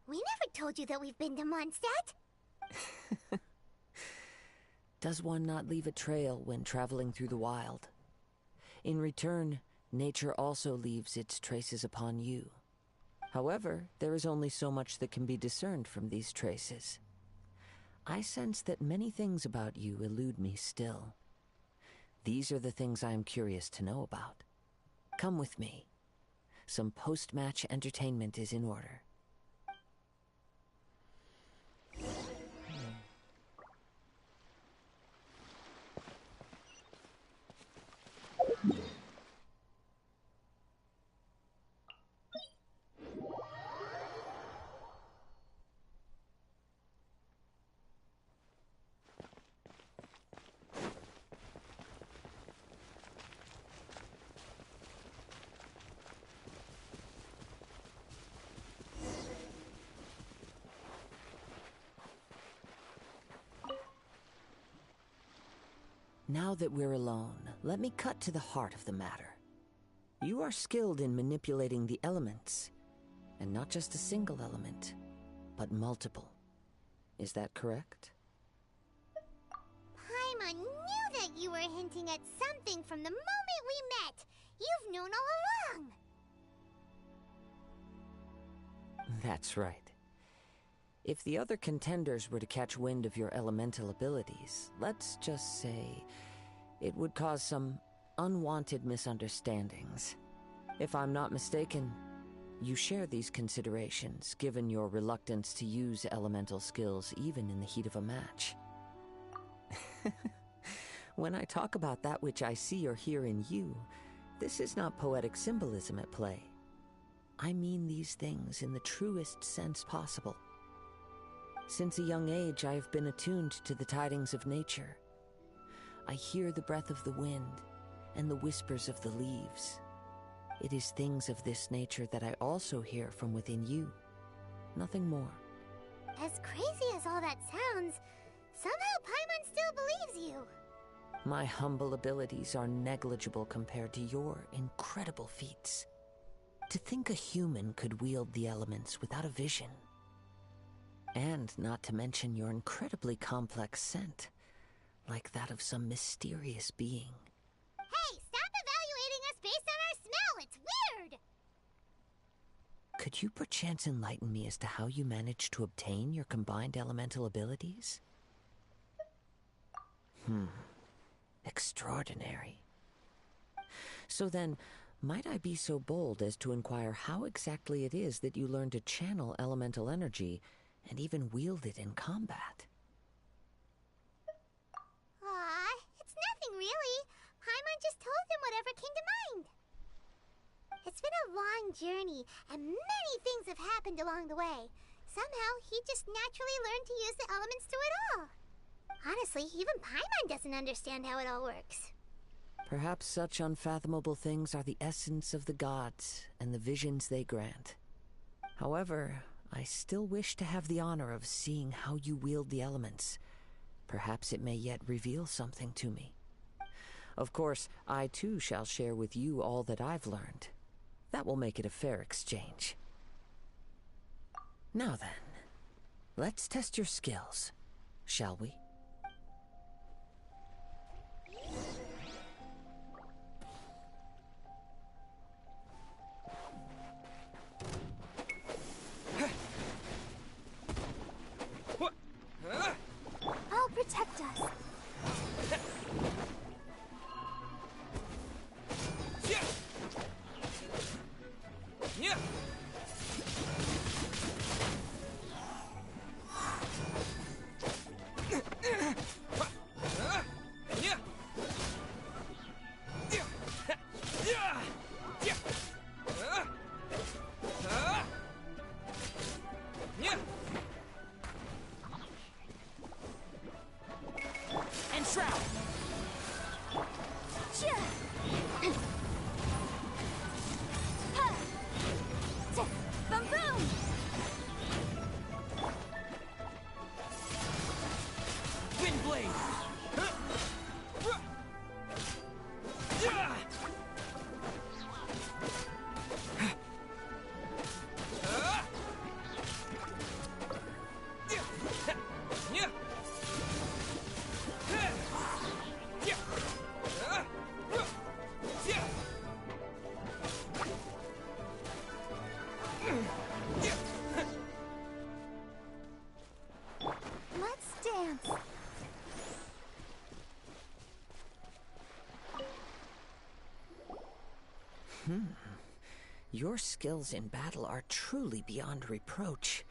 We never told you that we've been to Mondstadt. Does one not leave a trail when traveling through the wild? In return, nature also leaves its traces upon you. However, there is only so much that can be discerned from these traces. I sense that many things about you elude me still. These are the things I am curious to know about. Come with me. Some post-match entertainment is in order. Now that we're alone, let me cut to the heart of the matter. You are skilled in manipulating the elements, and not just a single element, but multiple. Is that correct? Paimon knew that you were hinting at something from the moment we met. You've known all along. That's right. If the other contenders were to catch wind of your elemental abilities, let's just say it would cause some unwanted misunderstandings. If I'm not mistaken, you share these considerations, given your reluctance to use elemental skills even in the heat of a match. When I talk about that which I see or hear in you, this is not poetic symbolism at play. I mean these things in the truest sense possible. Since a young age, I have been attuned to the tidings of nature. I hear the breath of the wind and the whispers of the leaves. It is things of this nature that I also hear from within you. Nothing more. As crazy as all that sounds, somehow Paimon still believes you. My humble abilities are negligible compared to your incredible feats. To think a human could wield the elements without a vision. And not to mention your incredibly complex scent, like that of some mysterious being. Hey, stop evaluating us based on our smell! It's weird! Could you perchance enlighten me as to how you managed to obtain your combined elemental abilities? Extraordinary. So then, might I be so bold as to inquire how exactly it is that you learned to channel elemental energy and even wield it in combat? Aw, it's nothing really. Paimon just told him whatever came to mind. It's been a long journey, and many things have happened along the way. Somehow, he just naturally learned to use the elements through it all. Honestly, even Paimon doesn't understand how it all works. Perhaps such unfathomable things are the essence of the gods and the visions they grant. However, I still wish to have the honor of seeing how you wield the elements. Perhaps it may yet reveal something to me. Of course, I too shall share with you all that I've learned. That will make it a fair exchange. Now then, let's test your skills, shall we? Your skills in battle are truly beyond reproach.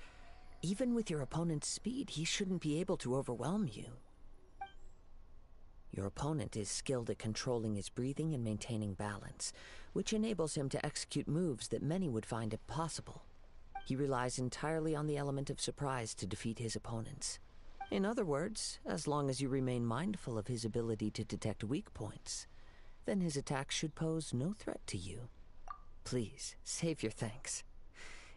Even with your opponent's speed, he shouldn't be able to overwhelm you. Your opponent is skilled at controlling his breathing and maintaining balance, which enables him to execute moves that many would find impossible. He relies entirely on the element of surprise to defeat his opponents. In other words, as long as you remain mindful of his ability to detect weak points, then his attacks should pose no threat to you. Please, save your thanks.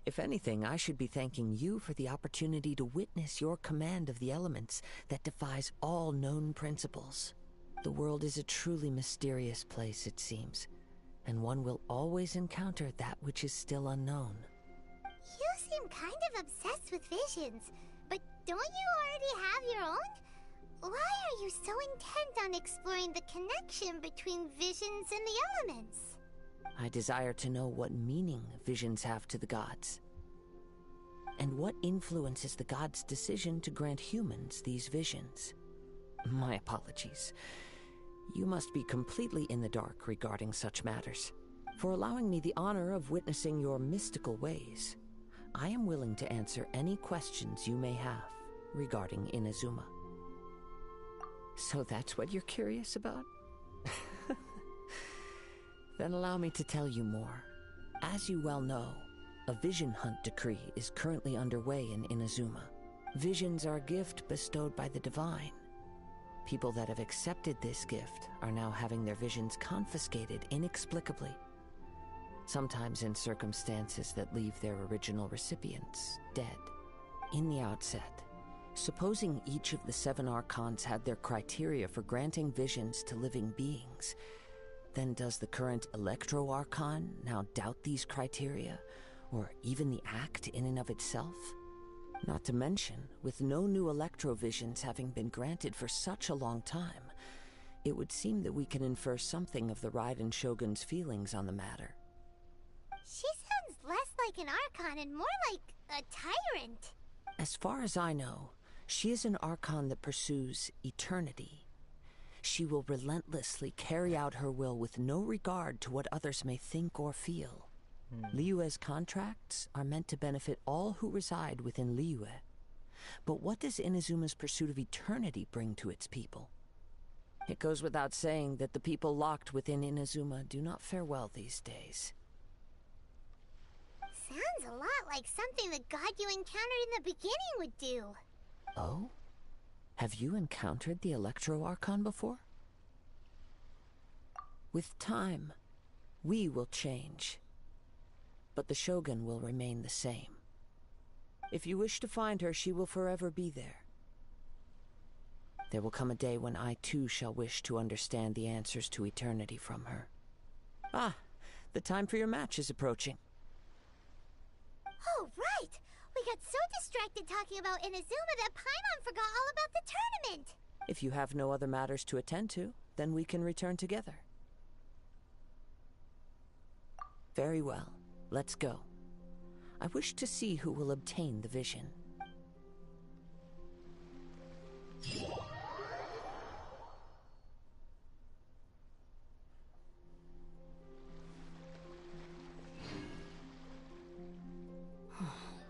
If anything, I should be thanking you for the opportunity to witness your command of the elements that defies all known principles. The world is a truly mysterious place, it seems, and one will always encounter that which is still unknown. You seem kind of obsessed with visions, but don't you already have your own? Why are you so intent on exploring the connection between visions and the elements? I desire to know what meaning visions have to the gods, and what influences the gods' decision to grant humans these visions. My apologies. You must be completely in the dark regarding such matters. For allowing me the honor of witnessing your mystical ways, I am willing to answer any questions you may have regarding Inazuma. So that's what you're curious about? Then allow me to tell you more. As you well know, a vision hunt decree is currently underway in Inazuma. Visions are a gift bestowed by the divine. People that have accepted this gift are now having their visions confiscated inexplicably, sometimes in circumstances that leave their original recipients dead. In the outset, supposing each of the 7 Archons had their criteria for granting visions to living beings, then does the current Electro Archon now doubt these criteria, or even the act in and of itself? Not to mention, with no new Electro visions having been granted for such a long time, it would seem that we can infer something of the Raiden Shogun's feelings on the matter. She sounds less like an Archon and more like a tyrant. As far as I know, she is an Archon that pursues eternity. She will relentlessly carry out her will with no regard to what others may think or feel. Liyue's contracts are meant to benefit all who reside within Liyue. But what does Inazuma's pursuit of eternity bring to its people? It goes without saying that the people locked within Inazuma do not fare well these days. Sounds a lot like something the god you encountered in the beginning would do. Oh? Have you encountered the Electro Archon before? With time, we will change, but the Shogun will remain the same. If you wish to find her, she will forever be there. There will come a day when I too shall wish to understand the answers to eternity from her. Ah, the time for your match is approaching. Oh, right! We got so distracted talking about Inazuma that Paimon forgot all about the tournament! If you have no other matters to attend to, then we can return together. Very well. Let's go. I wish to see who will obtain the vision.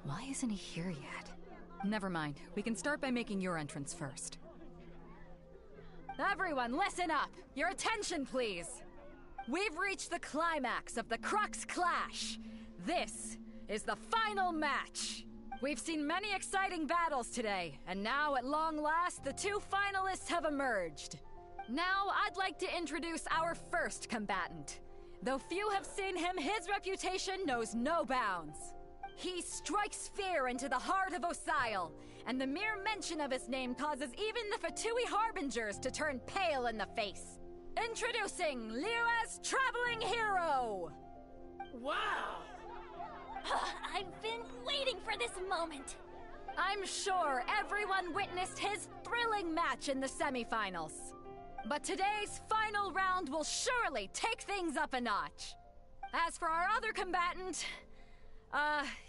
Why isn't he here yet? Never mind. We can start by making your entrance first. Everyone, listen up! Your attention, please! We've reached the climax of the Crux Clash! This is the final match! We've seen many exciting battles today, and now, at long last, the 2 finalists have emerged. Now, I'd like to introduce our first combatant. Though few have seen him, his reputation knows no bounds. He strikes fear into the heart of Osile, and the mere mention of his name causes even the Fatui Harbingers to turn pale in the face. Introducing Liyue's traveling hero! Wow! I've been waiting for this moment. I'm sure everyone witnessed his thrilling match in the semifinals. But today's final round will surely take things up a notch. As for our other combatant,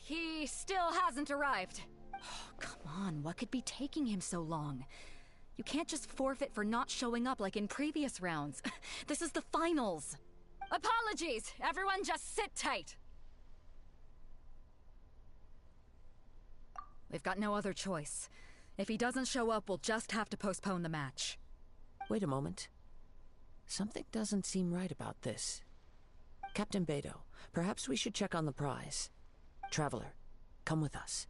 he still hasn't arrived. Oh, come on, what could be taking him so long? You can't just forfeit for not showing up like in previous rounds. This is the finals. Apologies! Everyone just sit tight! We've got no other choice. If he doesn't show up, we'll just have to postpone the match. Wait a moment. Something doesn't seem right about this. Captain Beto, perhaps we should check on the prize. Traveler, come with us.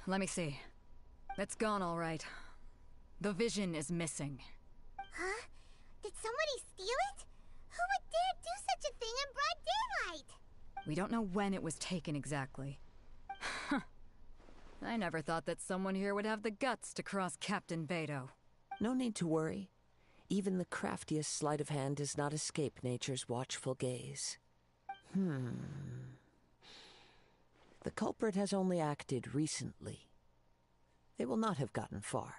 Let me see. It's gone all right. The vision is missing. Huh? Did somebody steal it? Who would dare do such a thing in broad daylight? We don't know when it was taken exactly. I never thought that someone here would have the guts to cross Captain Beto. No need to worry. Even the craftiest sleight of hand does not escape nature's watchful gaze. The culprit has only acted recently. They will not have gotten far.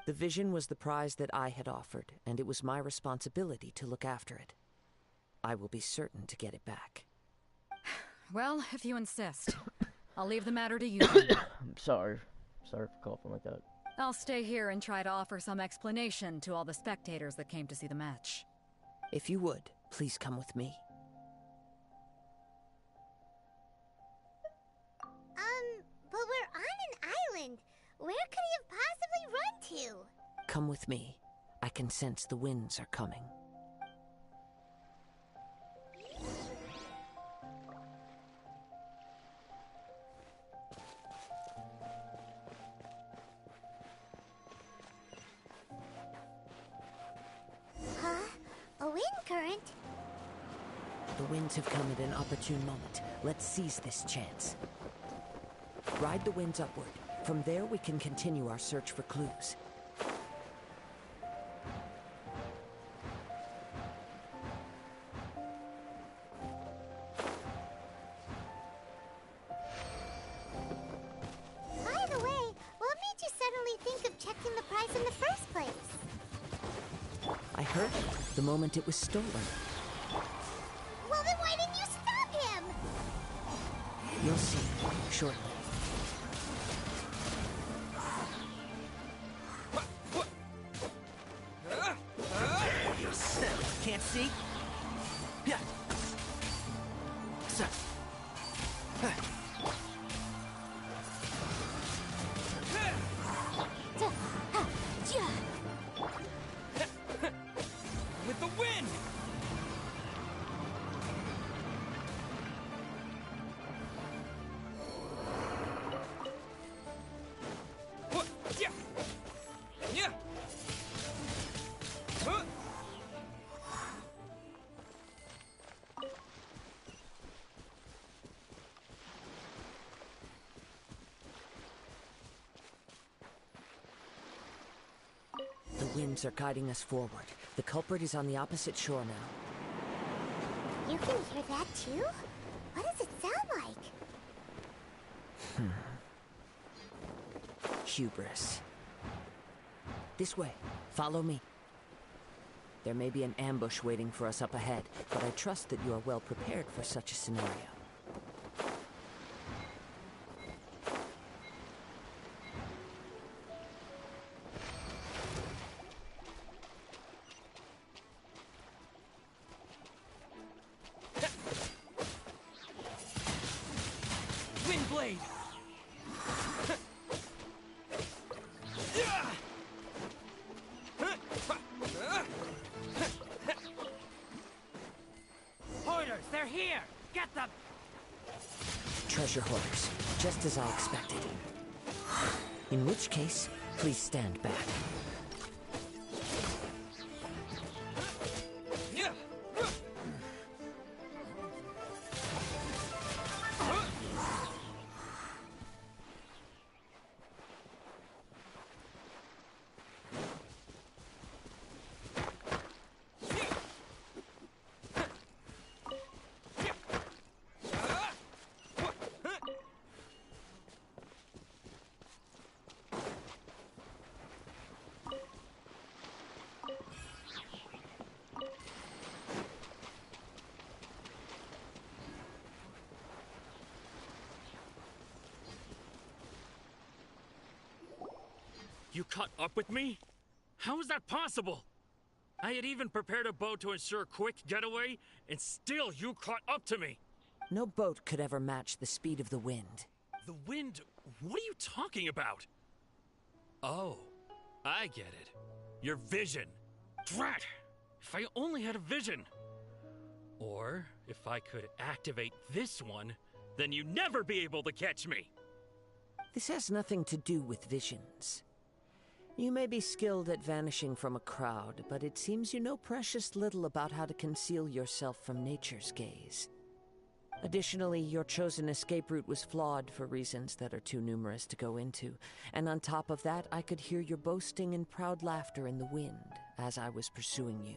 The vision was the prize that I had offered, and it was my responsibility to look after it. I will be certain to get it back. Well, if you insist. I'll leave the matter to you then. I'm sorry. Sorry for coughing like that. I'll stay here and try to offer some explanation to all the spectators that came to see the match. If you would, please come with me. But we're on an island. Where could he have possibly run to? Come with me. I can sense the winds are coming. Huh? A wind current? The winds have come at an opportune moment. Let's seize this chance. Ride the winds upward. From there, we can continue our search for clues. By the way, what made you suddenly think of checking the prize in the first place? I heard it the moment it was stolen. Well, then why didn't you stop him? You'll see shortly. Can't see? Yeah. With the wind! Yeah. Yeah. The winds are guiding us forward. The culprit is on the opposite shore now. You can hear that too? What does it sound like? Hubris. This way. Follow me. There may be an ambush waiting for us up ahead, but I trust that you are well prepared for such a scenario. Windblade! Hoarders, they're here! Get them! Treasure hoarders, just as I expected. In which case, please stand back. You caught up with me? How is that possible? I had even prepared a boat to ensure a quick getaway, and still you caught up to me. No boat could ever match the speed of the wind. The wind? What are you talking about? Oh, I get it. Your vision. Drat! If I only had a vision. Or, if I could activate this one, then you'd never be able to catch me. This has nothing to do with visions. You may be skilled at vanishing from a crowd, but it seems you know precious little about how to conceal yourself from nature's gaze. Additionally, your chosen escape route was flawed for reasons that are too numerous to go into, and on top of that, I could hear your boasting and proud laughter in the wind as I was pursuing you.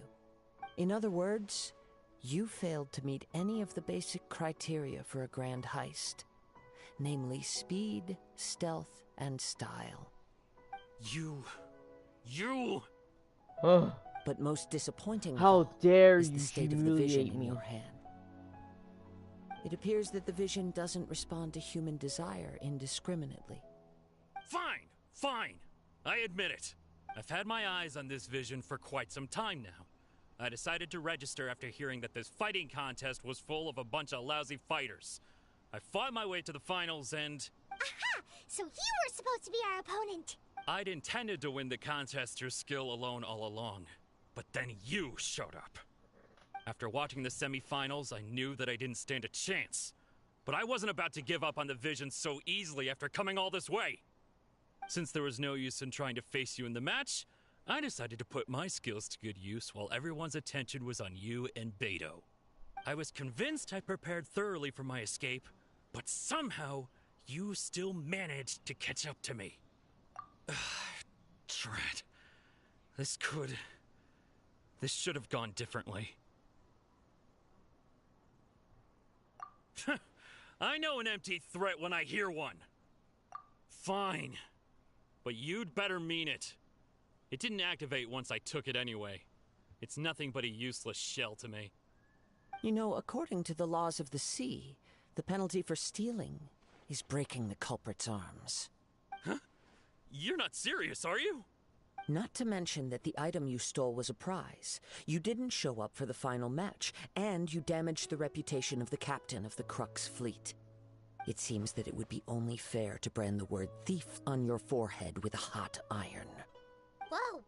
In other words, you failed to meet any of the basic criteria for a grand heist, namely speed, stealth, and style. You... But most disappointing How dare is you the state of the vision humiliate in me. your hand. It appears that the vision doesn't respond to human desire indiscriminately. Fine. I admit it. I've had my eyes on this vision for quite some time now. I decided to register after hearing that this fighting contest was full of a bunch of lousy fighters. I fought my way to the finals and... Aha! So you were supposed to be our opponent. I'd intended to win the contest through skill alone all along. But then you showed up. After watching the semifinals, I knew that I didn't stand a chance. But I wasn't about to give up on the vision so easily after coming all this way. Since there was no use in trying to face you in the match, I decided to put my skills to good use while everyone's attention was on you and Beto. I was convinced I prepared thoroughly for my escape, but somehow you still managed to catch up to me. Drat. This should have gone differently. I know an empty threat when I hear one. Fine. But you'd better mean it. It didn't activate once I took it anyway. It's nothing but a useless shell to me. You know, according to the laws of the sea, the penalty for stealing is breaking the culprit's arms. Huh? You're not serious, are you? Not to mention that the item you stole was a prize. You didn't show up for the final match, and you damaged the reputation of the captain of the Crux fleet. It seems that it would be only fair to brand the word thief on your forehead with a hot iron. Whoa,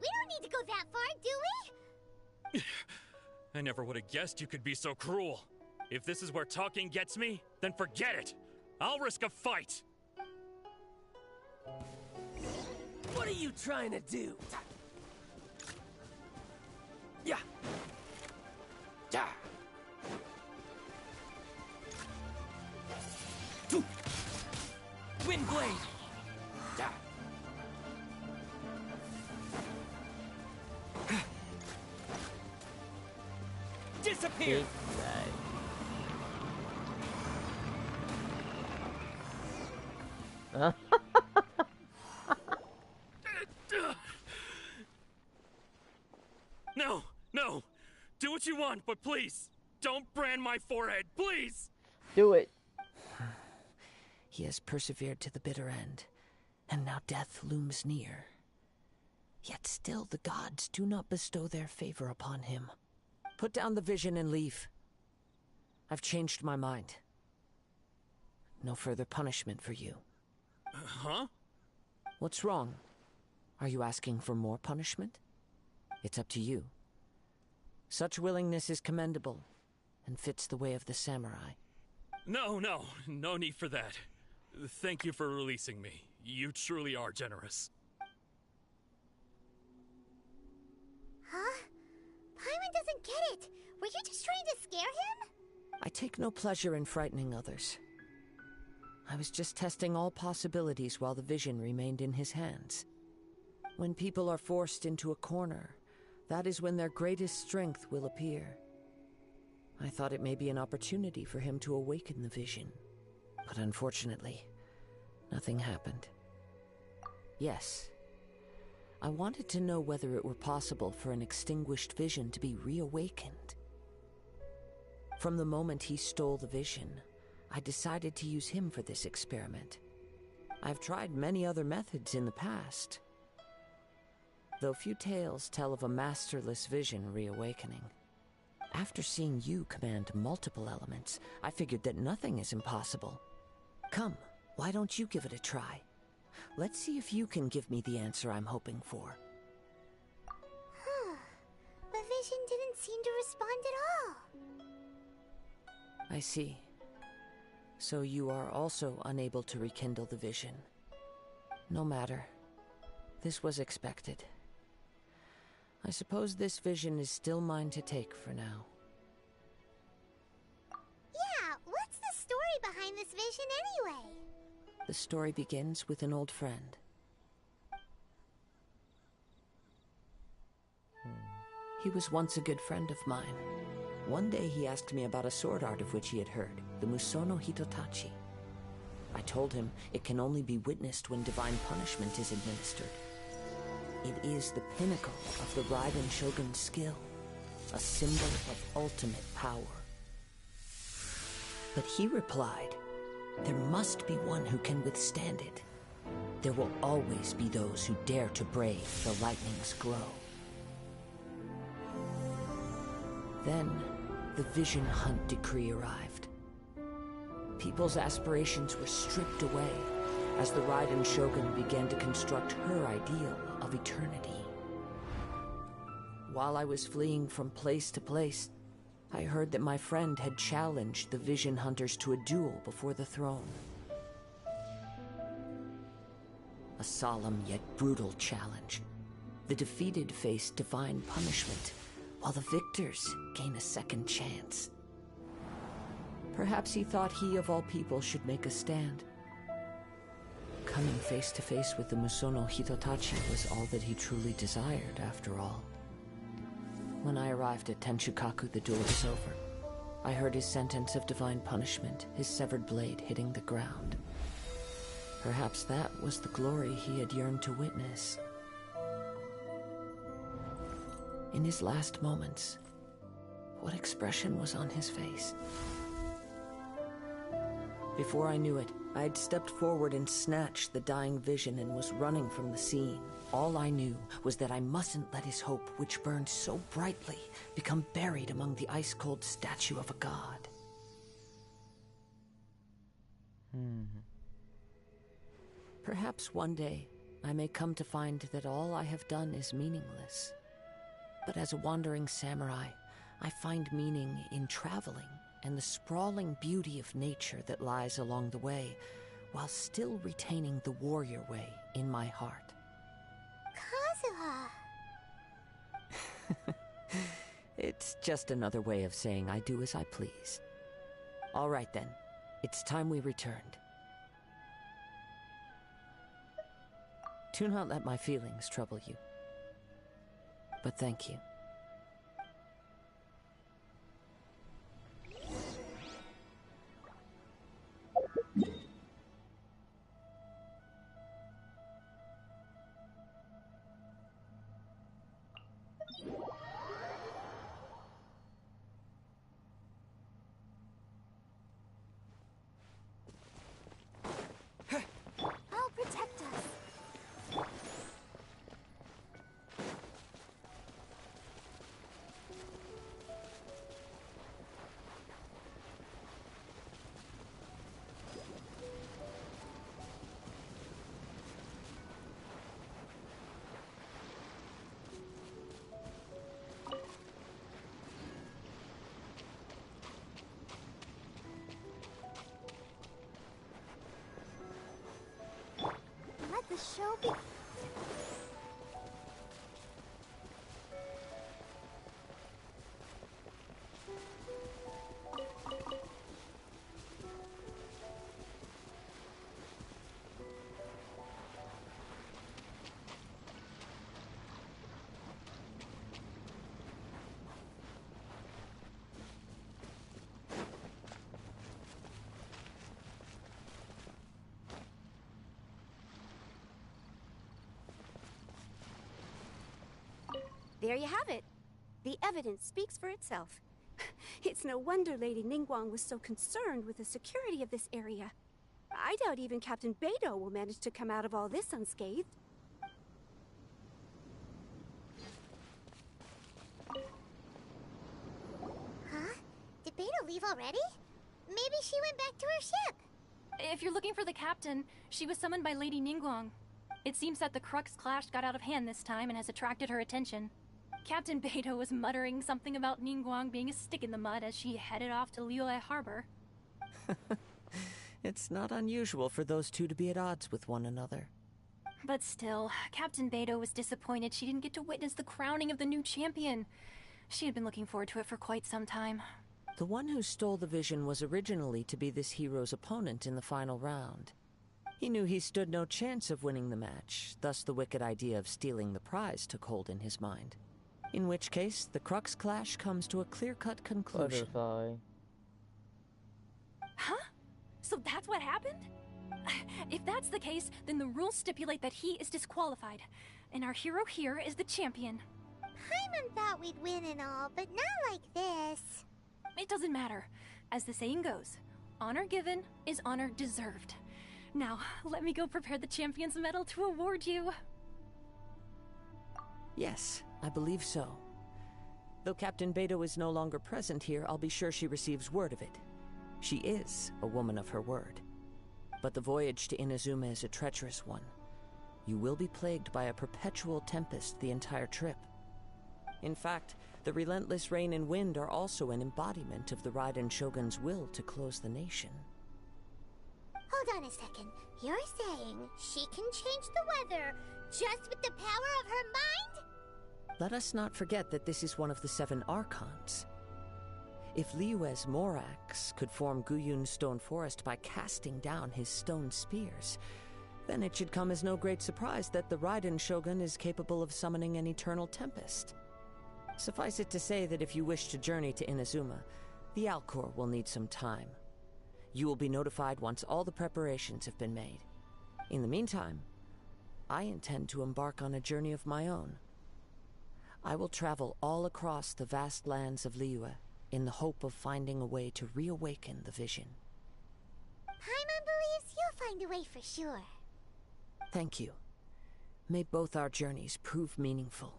we don't need to go that far, do we? I never would have guessed you could be so cruel. If this is where talking gets me, then forget it. I'll risk a fight. What are you trying to do? Yeah. Yeah. Wind blade. Yeah. Disappear. No. Do what you want, but please, don't brand my forehead, please. Do it. He has persevered to the bitter end, and now death looms near. Yet still the gods do not bestow their favor upon him. Put down the vision and leave. I've changed my mind. No further punishment for you. Huh? What's wrong? Are you asking for more punishment? It's up to you. Such willingness is commendable, and fits the way of the samurai. No need for that. Thank you for releasing me. You truly are generous. Huh? Paimon doesn't get it. Were you just trying to scare him? I take no pleasure in frightening others. I was just testing all possibilities while the vision remained in his hands. When people are forced into a corner, that is when their greatest strength will appear. I thought it may be an opportunity for him to awaken the vision. But unfortunately, nothing happened. Yes, I wanted to know whether it were possible for an extinguished vision to be reawakened. From the moment he stole the vision, I decided to use him for this experiment. I've tried many other methods in the past, though few tales tell of a masterless vision reawakening. After seeing you command multiple elements, I figured that nothing is impossible. Come, why don't you give it a try? Let's see if you can give me the answer I'm hoping for. The vision didn't seem to respond at all. I see. So you are also unable to rekindle the vision. No matter. This was expected. I suppose this vision is still mine to take for now. Yeah, what's the story behind this vision anyway? The story begins with an old friend. He was once a good friend of mine. One day he asked me about a sword art of which he had heard, the Musono Hitotachi. I told him it can only be witnessed when divine punishment is administered. It is the pinnacle of the Raiden Shogun's skill, a symbol of ultimate power. But he replied, there must be one who can withstand it. There will always be those who dare to brave the lightning's glow. Then, the Vision Hunt decree arrived. People's aspirations were stripped away as the Raiden Shogun began to construct her ideal of eternity. While I was fleeing from place to place, I heard that my friend had challenged the Vision Hunters to a duel before the throne. A solemn yet brutal challenge. The defeated face divine punishment, while the victors gain a second chance. Perhaps he thought he of all people should make a stand. Coming face to face with the Musono Hitotachi was all that he truly desired, after all. When I arrived at Tenshukaku, the duel was over. I heard his sentence of divine punishment, his severed blade hitting the ground. Perhaps that was the glory he had yearned to witness. In his last moments, what expression was on his face? Before I knew it, I had stepped forward and snatched the dying vision and was running from the scene. All I knew was that I mustn't let his hope, which burned so brightly, become buried among the ice-cold statue of a god. Perhaps one day, I may come to find that all I have done is meaningless. But as a wandering samurai, I find meaning in traveling and the sprawling beauty of nature that lies along the way, while still retaining the warrior way in my heart. Kazuha! It's just another way of saying I do as I please. All right then, it's time we returned. Do not let my feelings trouble you. But thank you. I'll protect us. Let the show be. There you have it. The evidence speaks for itself. It's no wonder Lady Ningguang was so concerned with the security of this area. I doubt even Captain Beidou will manage to come out of all this unscathed. leave already? Maybe she went back to her ship. If you're looking for the captain, she was summoned by Lady Ningguang. It seems that the Crux clash got out of hand this time and has attracted her attention. Captain Beidou was muttering something about Ningguang being a stick in the mud as she headed off to Liyue Harbor. It's not unusual for those two to be at odds with one another. But still, Captain Beidou was disappointed she didn't get to witness the crowning of the new champion. She had been looking forward to it for quite some time. The one who stole the vision was originally to be this hero's opponent in the final round. He knew he stood no chance of winning the match, thus the wicked idea of stealing the prize took hold in his mind. In which case, the Crux clash comes to a clear-cut conclusion. Butterfly. Huh? So that's what happened? If that's the case, then the rules stipulate that he is disqualified, and our hero here is the champion. Paimon thought we'd win and all, but not like this. It doesn't matter. As the saying goes, honor given is honor deserved. Now, let me go prepare the champion's medal to award you. Yes, I believe so. Though Captain Beidou is no longer present here, I'll be sure she receives word of it. She is a woman of her word. But the voyage to Inazuma is a treacherous one. You will be plagued by a perpetual tempest the entire trip. In fact, the relentless rain and wind are also an embodiment of the Raiden Shogun's will to close the nation. Hold on a second. You're saying she can change the weather just with the power of her mind? Let us not forget that this is one of the 7 Archons. If Liyue's Morax could form Guyun's stone forest by casting down his stone spears, then it should come as no great surprise that the Raiden Shogun is capable of summoning an eternal tempest. Suffice it to say that if you wish to journey to Inazuma, the Alcor will need some time. You will be notified once all the preparations have been made. In the meantime, I intend to embark on a journey of my own. I will travel all across the vast lands of Liyue in the hope of finding a way to reawaken the vision. Paimon believes you'll find a way for sure. Thank you. May both our journeys prove meaningful.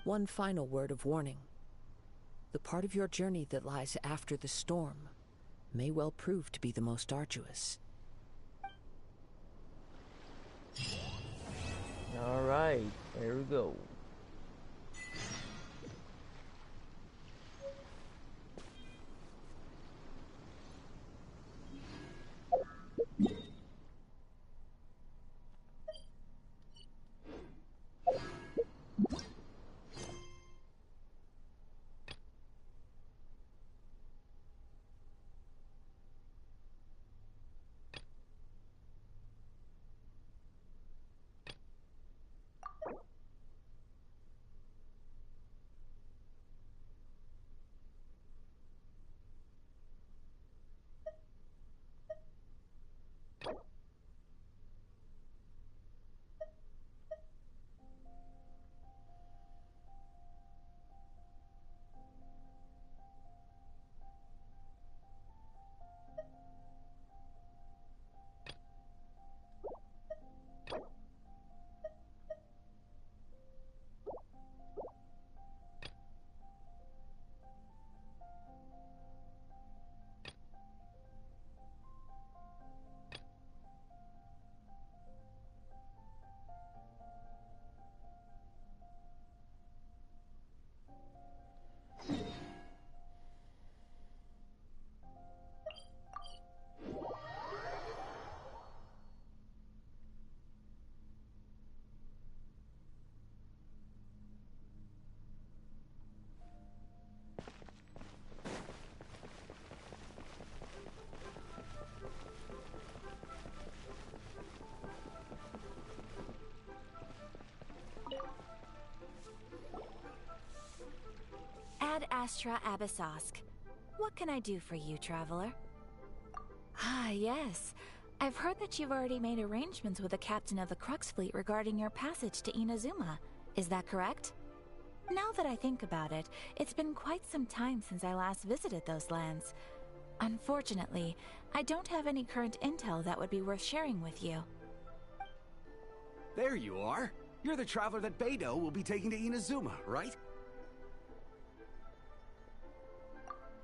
One final word of warning. The part of your journey that lies after the storm may well prove to be the most arduous. Alright, there we go. Ad Astra Abyssosk. What can I do for you, traveler? Ah, yes. I've heard that you've already made arrangements with the captain of the Crux fleet regarding your passage to Inazuma. Is that correct? Now that I think about it, it's been quite some time since I last visited those lands. Unfortunately, I don't have any current intel that would be worth sharing with you. There you are. You're the traveler that Beidou will be taking to Inazuma, right?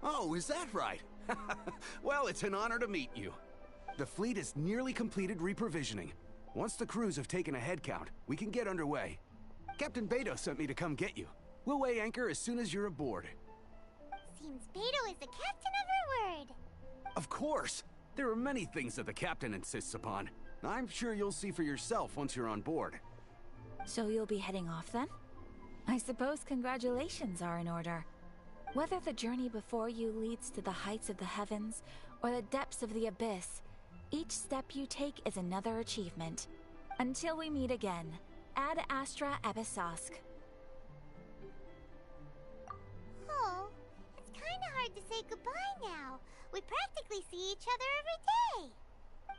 Oh, is that right? Well, it's an honor to meet you. The fleet has nearly completed reprovisioning. Once the crews have taken a head count, we can get underway. Captain Beto sent me to come get you. We'll weigh anchor as soon as you're aboard. Seems Beto is the captain of her word. Of course! There are many things that the captain insists upon. I'm sure you'll see for yourself once you're on board. So you'll be heading off then? I suppose congratulations are in order. Whether the journey before you leads to the heights of the heavens or the depths of the abyss, each step you take is another achievement. Until we meet again, Ad Astra Abyssosk. Oh, it's kinda hard to say goodbye now. We practically see each other every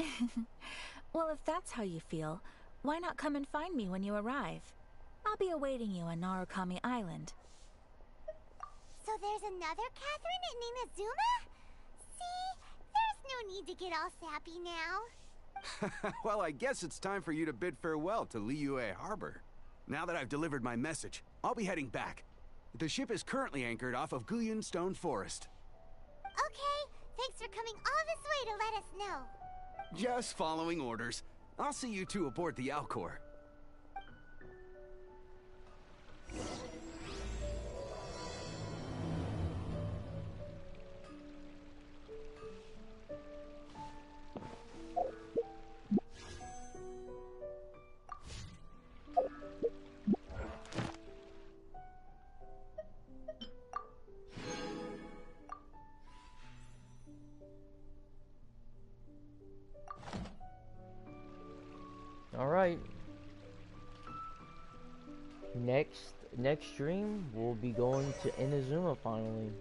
day. Well, if that's how you feel, why not come and find me when you arrive? I'll be awaiting you on Narukami Island. So there's another Catherine in Inazuma? See? There's no need to get all sappy now. Well, I guess it's time for you to bid farewell to Liyue Harbor. Now that I've delivered my message, I'll be heading back. The ship is currently anchored off of Guyun Stone Forest. Okay, thanks for coming all this way to let us know. Just following orders. I'll see you two aboard the Alcor. Alright. Next stream, we'll be going to Inazuma finally.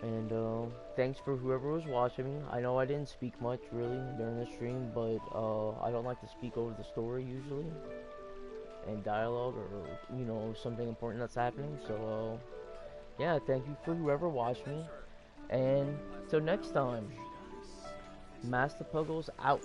And thanks for whoever was watching me. I know I didn't speak much really during the stream, but I don't like to speak over the story usually. And dialogue or, you know, something important that's happening. So yeah, thank you for whoever watched me. And till next time, Master Puggles out.